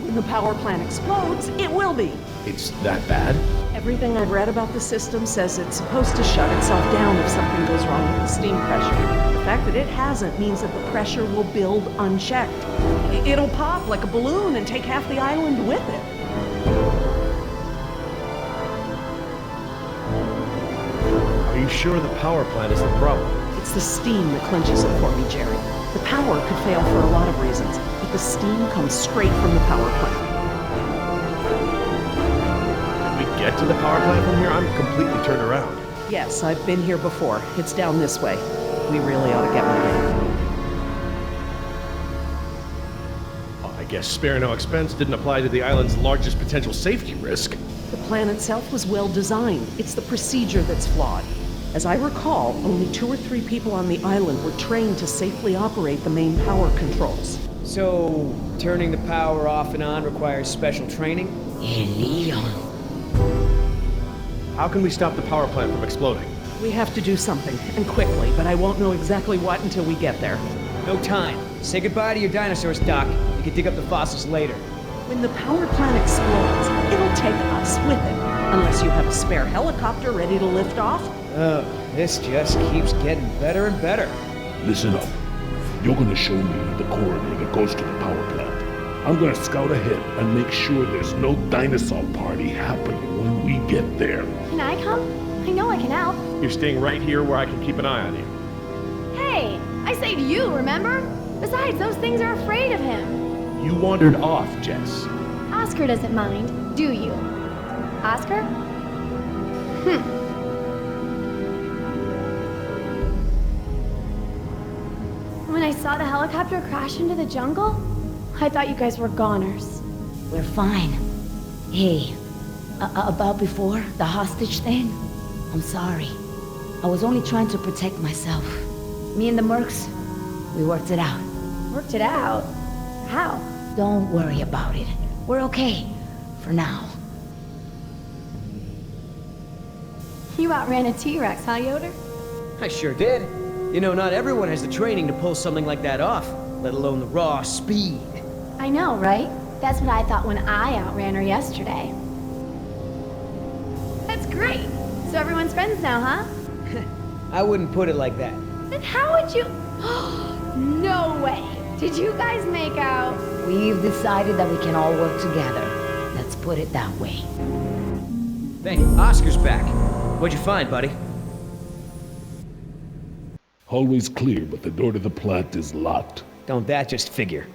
When the power plant explodes, it will be. It's that bad? Everything I've read about the system says it's supposed to shut itself down if something goes wrong with the steam pressure. The fact that it hasn't means that the pressure will build unchecked. It'll pop like a balloon and take half the island with it. Are you sure the power plant is the problem? It's the steam that clinches it for me, Jerry. The power could fail for a lot of reasons, but the steam comes straight from the power plant. Can we get to the power plant from here? I'm completely turned around. Yes, I've been here before. It's down this way. We really ought to get moving. Well, I guess spare no expense didn't apply to the island's largest potential safety risk. The plan itself was well designed. It's the procedure that's flawed. As I recall, only 2 or 3 people on the island were trained to safely operate the main power controls. So, turning the power off and on requires special training? Leon. How can we stop the power plant from exploding? We have to do something, and quickly, but I won't know exactly what until we get there. No time. Say goodbye to your dinosaurs, Doc. You can dig up the fossils later. When the power plant explodes, it'll take us with it. Unless you have a spare helicopter ready to lift off. Oh, this just keeps getting better and better. Listen up. You're gonna show me the corridor that goes to the power plant. I'm gonna scout ahead and make sure there's no dinosaur party happening when we get there. Can I come? I know I can help. You're staying right here where I can keep an eye on you. Hey, I saved you, remember? Besides, those things are afraid of him. You wandered off, Jess. Oscar doesn't mind, do you? Oscar? When I saw the helicopter crash into the jungle, I thought you guys were goners. We're fine. Hey, about before, the hostage thing? I'm sorry. I was only trying to protect myself. Me and the mercs, We worked it out. Worked it out? How? Don't worry about it. We're okay. For now. You outran a T-Rex, huh, Yoder? I sure did. You know, not everyone has the training to pull something like that off, let alone the raw speed. I know, right? That's what I thought when I outran her yesterday. That's great. So everyone's friends now, huh? I wouldn't put it like that. Then how would you... No way! Did you guys make out? We've decided that we can all work together. Let's put it that way. Hey, Oscar's back. What'd you find, buddy? Always clear, but the door to the plant is locked. Don't that just figure?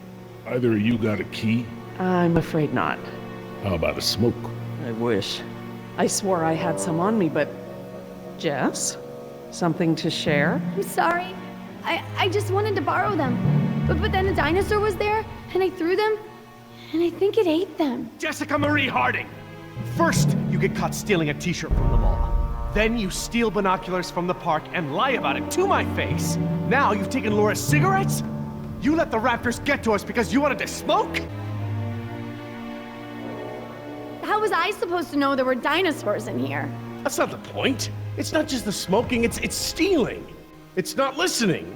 Either of you got a key? I'm afraid not. How about a smoke? I wish. I swore I had some on me, but... Jess? Something to share? I'm sorry. I just wanted to borrow them. But then a dinosaur was there, and I threw them, and I think it ate them. Jessica Marie Harding! First, you get caught stealing a t-shirt from the mall. Then you steal binoculars from the park and lie about it to my face. Now you've taken Laura's cigarettes? You let the raptors get to us because you wanted to smoke? How was I supposed to know there were dinosaurs in here? That's not the point. It's not just the smoking, it's stealing. It's not listening.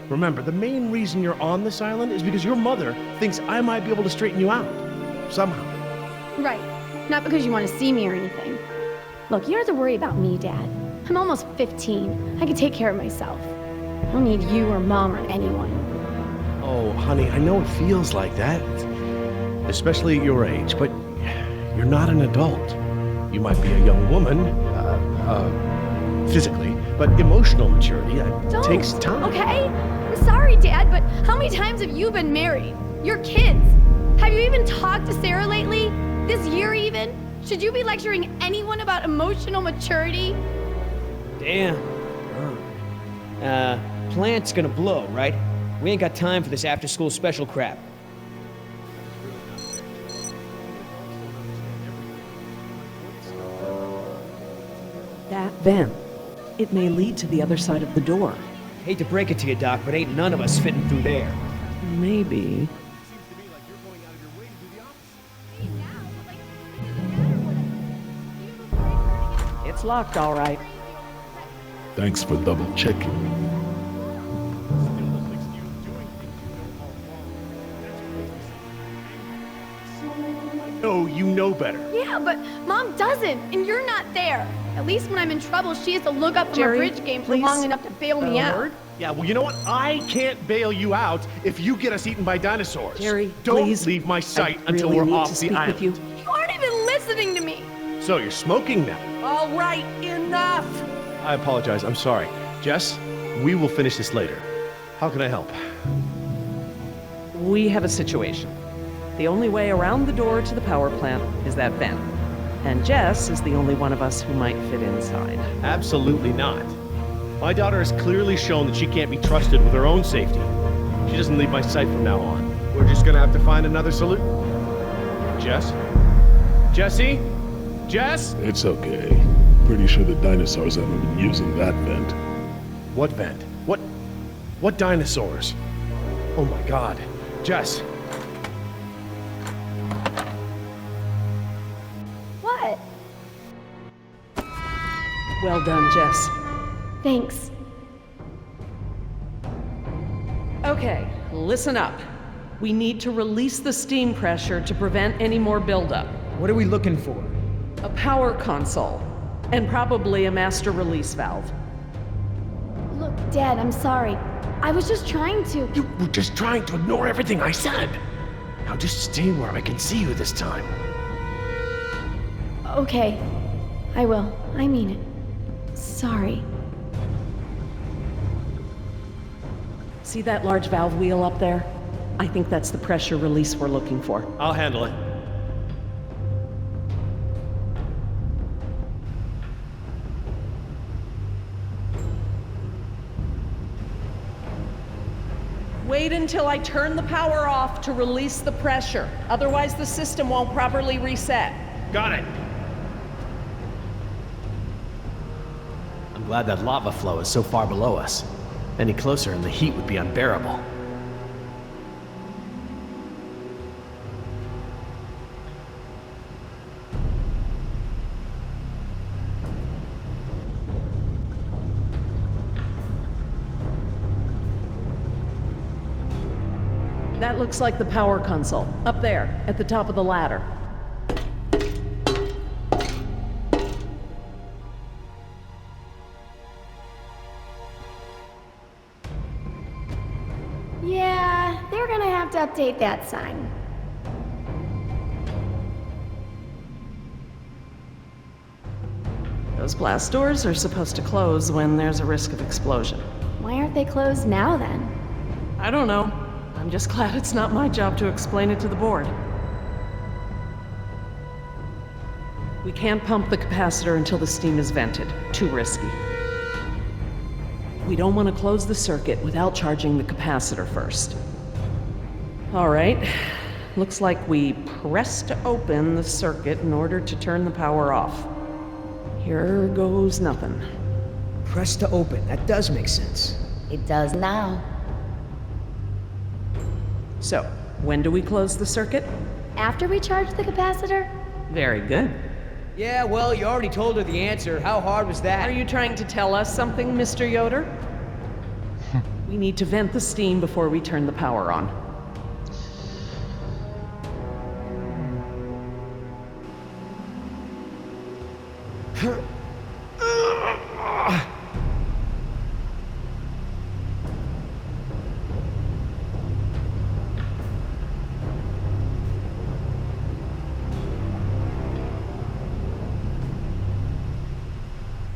Remember, the main reason you're on this island is because your mother thinks I might be able to straighten you out. Somehow. Right. Not because you want to see me or anything. Look, you don't have to worry about me, Dad. I'm almost 15. I can take care of myself. I don't need you or Mom or anyone. Oh, honey, I know it feels like that. Especially at your age, but you're not an adult. You might be a young woman, physically, but emotional maturity, that takes time. Okay? I'm sorry, Dad, but how many times have you been married? Your kids? Have you even talked to Sarah lately? This year even? Should you be lecturing anyone about emotional maturity? Damn. Plant's gonna blow, right? We ain't got time for this after-school special crap. That vent. It may lead to the other side of the door. Hate to break it to you, Doc, but ain't none of us fitting through there. Maybe. It's locked, all right. Thanks for double checking. No, you know better. Yeah, but Mom doesn't, and you're not there. At least when I'm in trouble, she has to look up from Jerry, a bridge game for please. long enough to bail me out. Yeah, well, you know what? I can't bail you out if you get us eaten by dinosaurs. Jerry, don't please. leave my sight I until really we're need off to the speak island. with you. You aren't even listening to me. So you're smoking now. All right, enough! I apologize. I'm sorry. Jess, we will finish this later. How can I help? We have a situation. The only way around the door to the power plant is that vent. And Jess is the only one of us who might fit inside. Absolutely not. My daughter has clearly shown that she can't be trusted with her own safety. She doesn't leave my sight from now on. We're just gonna have to find another solution. Jess? Jessie? Jess? It's okay. Pretty sure the dinosaurs haven't been using that vent. What vent? What dinosaurs? Oh my god. Jess. What? Well done, Jess. Thanks. Okay, listen up. We need to release the steam pressure to prevent any more buildup. What are we looking for? A power console, and probably a master release valve. Look, Dad, I'm sorry. I was just trying to. You were just trying to ignore everything I said. Now just stay where I can see you this time. Okay, I will. I mean it. Sorry. See that large valve wheel up there? I think that's the pressure release we're looking for. I'll handle it. Wait until I turn the power off to release the pressure. Otherwise, the system won't properly reset. Got it. I'm glad that lava flow is so far below us. Any closer and the heat would be unbearable. That looks like the power console, up there, at the top of the ladder. Yeah, they're gonna have to update that sign. Those blast doors are supposed to close when there's a risk of explosion. Why aren't they closed now then? I don't know. I'm just glad it's not my job to explain it to the board. We can't pump the capacitor until the steam is vented. Too risky. We don't want to close the circuit without charging the capacitor first. All right. Looks like we pressed open the circuit in order to turn the power off. Here goes nothing. Press to open. That does make sense. It does now. So, when do we close the circuit? After we charge the capacitor? Very good. Yeah, well, you already told her the answer. How hard was that? Are you trying to tell us something, Mr. Yoder? We need to vent the steam before we turn the power on.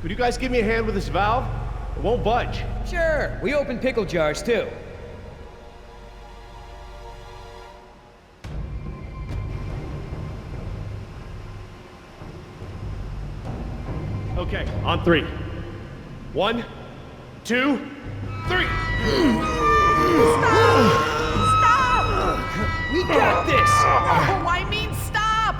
Could you guys give me a hand with this valve? It won't budge. Sure, we open pickle jars too. Okay, on 3. 1, 2, 3! We got this! Oh, I mean, stop!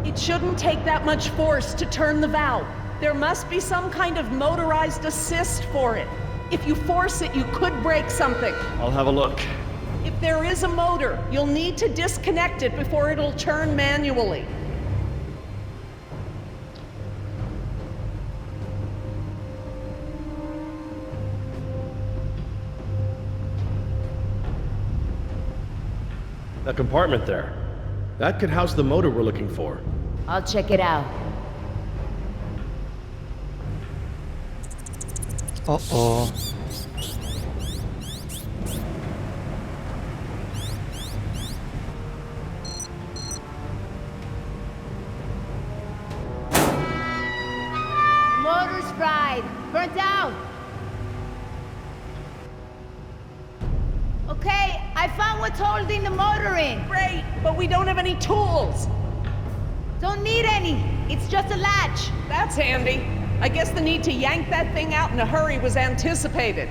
It shouldn't take that much force to turn the valve. There must be some kind of motorized assist for it. If you force it, you could break something. I'll have a look. If there is a motor, you'll need to disconnect it before it'll turn manually. That compartment there. That could house the motor we're looking for. I'll check it out. Uh-oh. Motor's fried. Burnt out. Okay, I found what's holding the motor in. Great, but we don't have any tools. Don't need any. It's just a latch. That's handy. I guess the need to yank that thing out in a hurry was anticipated.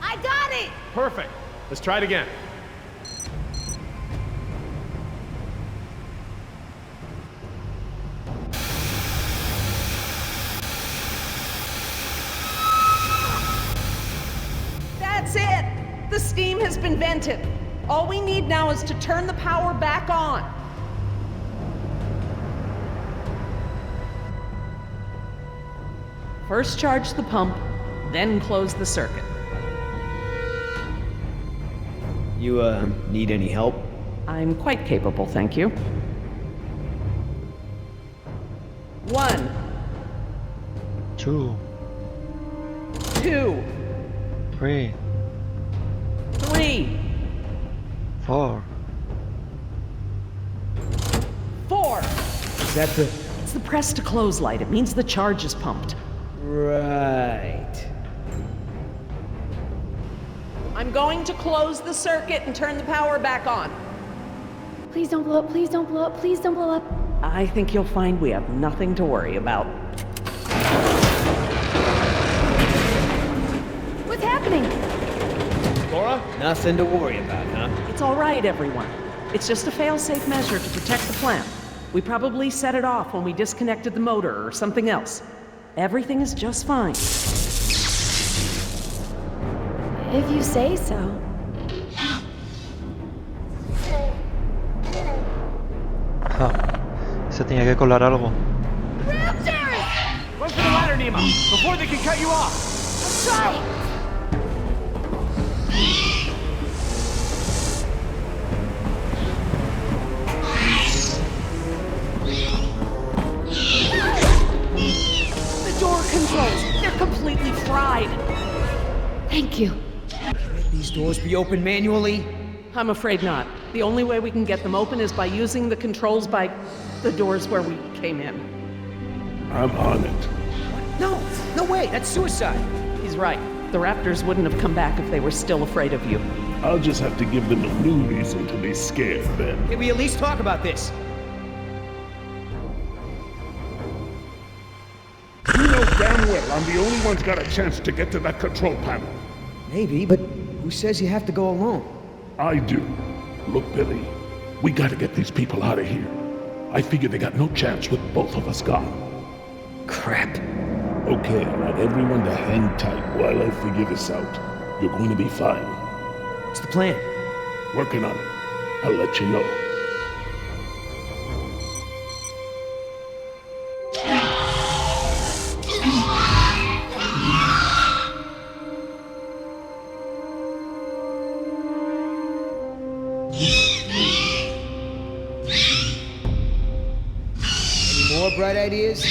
I got it! Perfect. Let's try it again. That's it! The steam has been vented. All we need now is to turn the power back on. First charge the pump, then close the circuit. You, need any help? I'm quite capable, thank you. 1, 2, 2, 3, 3, 4. 4. Is that the... It's the press to close light. It means the charge is pumped. Right. I'm going to close the circuit and turn the power back on. Please don't blow up, please don't blow up, please don't blow up. I think you'll find we have nothing to worry about. What's happening? Laura? Nothing to worry about, huh? It's all right, everyone. It's just a fail-safe measure to protect the plant. We probably set it off when we disconnected the motor or something else. Everything is just fine. If you say so. Se tenía que colar algo. Raptors! Run for the ladder, Nemo, before they can cut you off. Try! The door controls, they're completely fried. Thank you. Can't these doors be opened manually? I'm afraid not. The only way we can get them open is by using the controls by the doors where we came in. I'm on it. No way, that's suicide. He's right. The Raptors wouldn't have come back if they were still afraid of you. I'll just have to give them a new reason to be scared then. Can we at least talk about this? You know damn well I'm the only one's got a chance to get to that control panel. Maybe, but who says you have to go alone? I do. Look, Billy, we gotta get these people out of here. I figure they got no chance with both of us gone. Crap. Okay, I want everyone to hang tight while I figure this out. You're going to be fine. What's the plan? Working on it. I'll let you know. Any more bright ideas?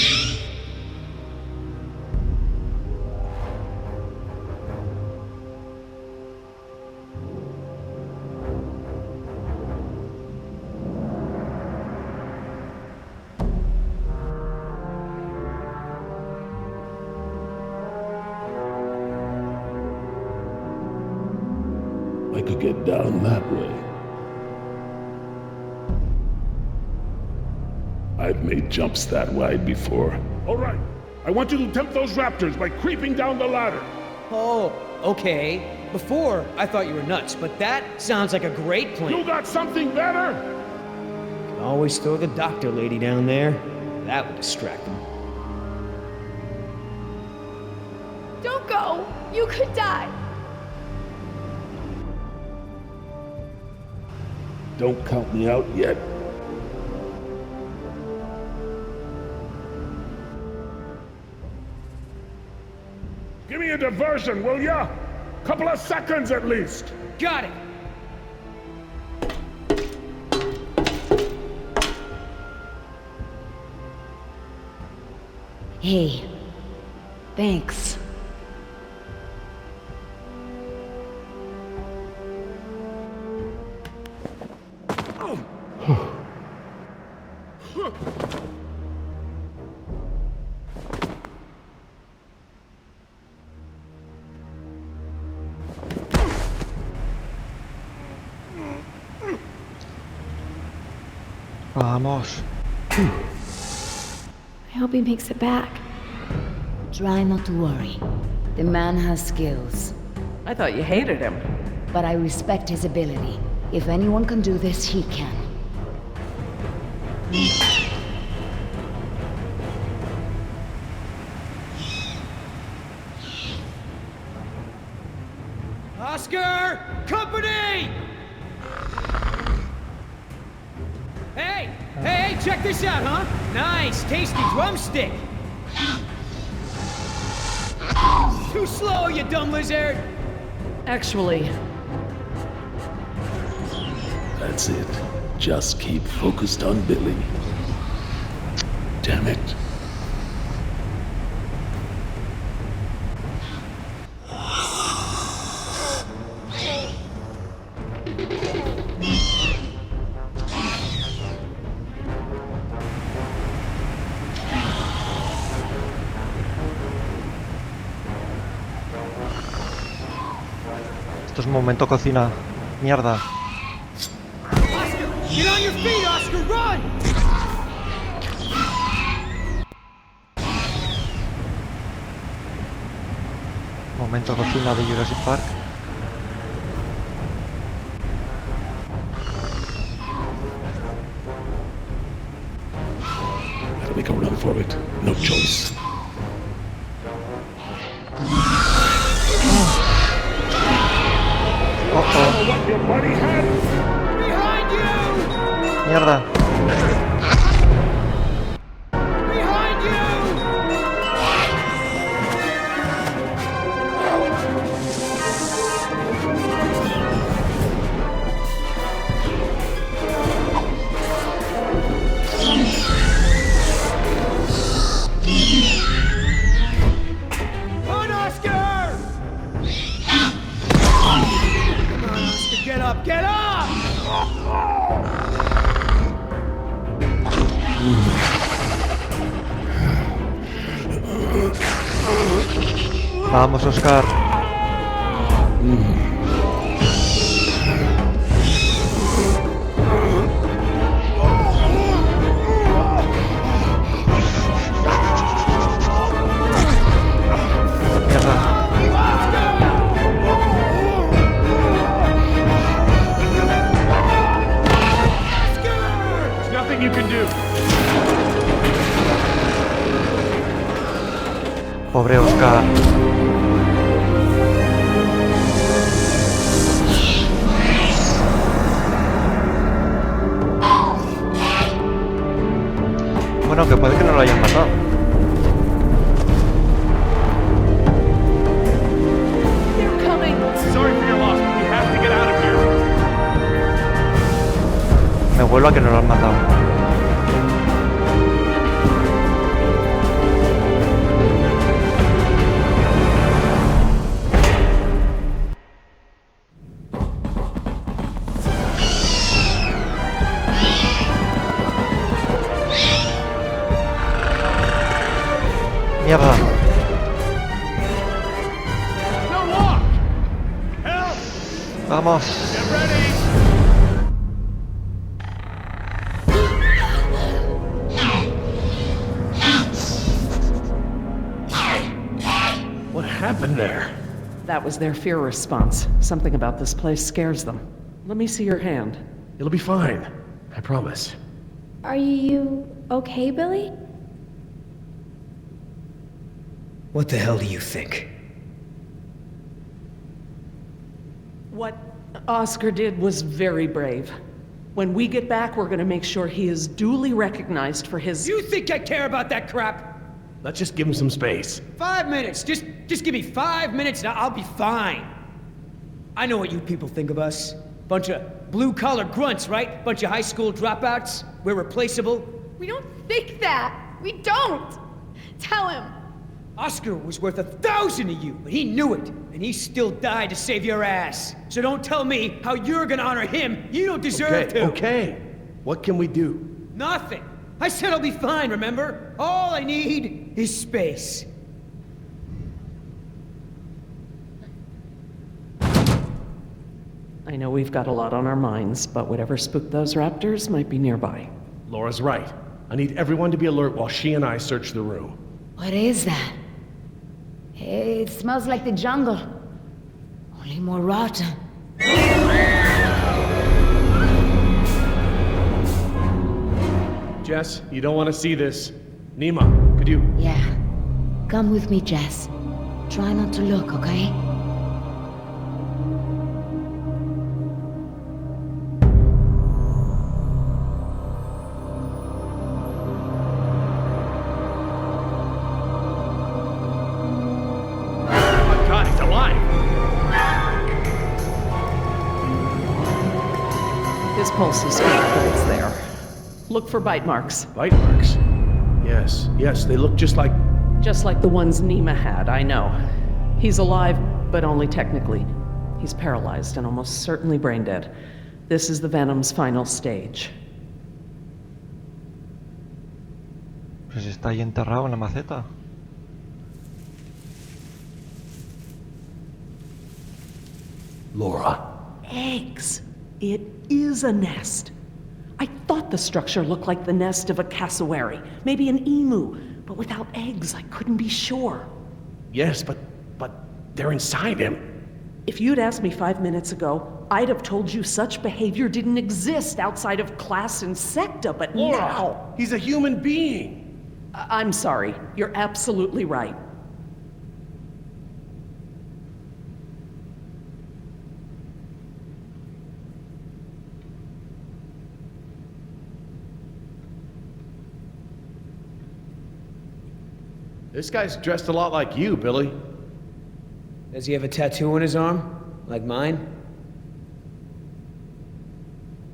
I could get down that way. I've made jumps that wide before. All right, I want you to tempt those raptors by creeping down the ladder. Oh, okay. Before, I thought you were nuts, but that sounds like a great plan. You got something better? Always throw the doctor lady down there. That would distract them. Don't go! You could die! Don't count me out yet. Give me a diversion, will ya? Couple of seconds at least. Got it! Hey, thanks. Vamos. I hope he makes it back. Try not to worry. The man has skills. I thought you hated him. But I respect his ability. If anyone can do this, he can. Oscar! Company! Hey, check this out, huh? Nice, tasty drumstick! Too slow, you dumb lizard! Actually, That's it. Just keep focused on Billy. Damn it. Esto es un momento cocina. Mierda. Oscar! Get on your feet, Oscar! Run! Momento cocina de Jurassic Park. run for it. No choice. What your buddy had? Behind you! ¡Mierda! Behind you! On Oscar! Come on, Oscar, get up, get up! Vamos, Oscar. Mierda. There's nothing you can do. Pobre Oscar. Bueno, que puede que no lo hayan matado. They're coming! Sorry for your loss, but we have to get out of here. Me vuelvo a que no lo han matado. Mierda. No walk! Help! Vamos. Get ready! What happened there? That was their fear response. Something about this place scares them. Let me see your hand. It'll be fine. I promise. Are you okay, Billy? What the hell do you think? What Oscar did was very brave. When we get back, we're gonna make sure he is duly recognized for his... You think I care about that crap? Let's just give him some space. 5 minutes. Just give me 5 minutes and I'll be fine. I know what you people think of us. Bunch of blue-collar grunts, right? Bunch of high school dropouts. We're replaceable. We don't think that. We don't. Tell him. Oscar was worth 1,000 of you, but he knew it. And he still died to save your ass. So don't tell me how you're gonna honor him. You don't deserve to. Okay. What can we do? Nothing. I said I'll be fine, remember? All I need is space. I know we've got a lot on our minds, but whatever spooked those raptors might be nearby. Laura's right. I need everyone to be alert while she and I search the room. What is that? It smells like the jungle. Only more rotten. Jess, you don't want to see this. Nima, could you... Yeah. Come with me, Jess. Try not to look, okay? Oh God, he's alive! His pulse is weak, but it's there. Look for bite marks. Bite marks? Yes, they look just like... Just like the ones Nima had, I know. He's alive, but only technically. He's paralyzed and almost certainly brain dead. This is the Venom's final stage. Pues está ahí enterrado en la maceta. Laura. Eggs. It is a nest. I thought the structure looked like the nest of a cassowary, maybe an emu, but without eggs, I couldn't be sure. Yes, but they're inside him. If you'd asked me 5 minutes ago, I'd have told you such behavior didn't exist outside of class Insecta, but Laura, now... he's a human being. I'm sorry. You're absolutely right. This guy's dressed a lot like you, Billy. Does he have a tattoo on his arm? Like mine?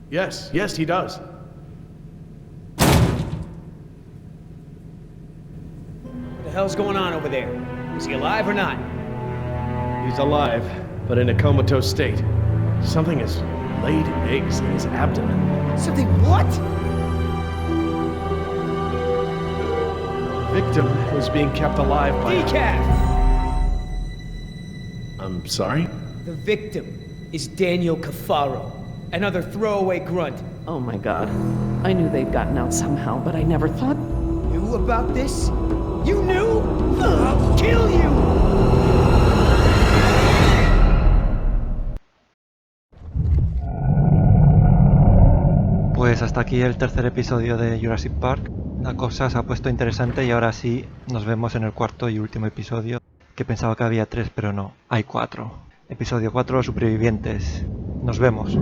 Yes, he does. What the hell's going on over there? Is he alive or not? He's alive, but in a comatose state. Something has laid eggs in his abdomen. Something what? The victim was being kept alive by... Decaf! I'm sorry? The victim is Daniel Cafaro, another throwaway grunt. Oh my god. I knew they'd gotten out somehow, but I never thought... Knew about this? You knew? I'll kill you! Pues hasta aquí el tercer episodio de Jurassic Park. La cosa se ha puesto interesante y ahora sí nos vemos en el cuarto y último episodio, que pensaba que había 3 pero no, hay 4. Episodio 4, Supervivientes. Nos vemos.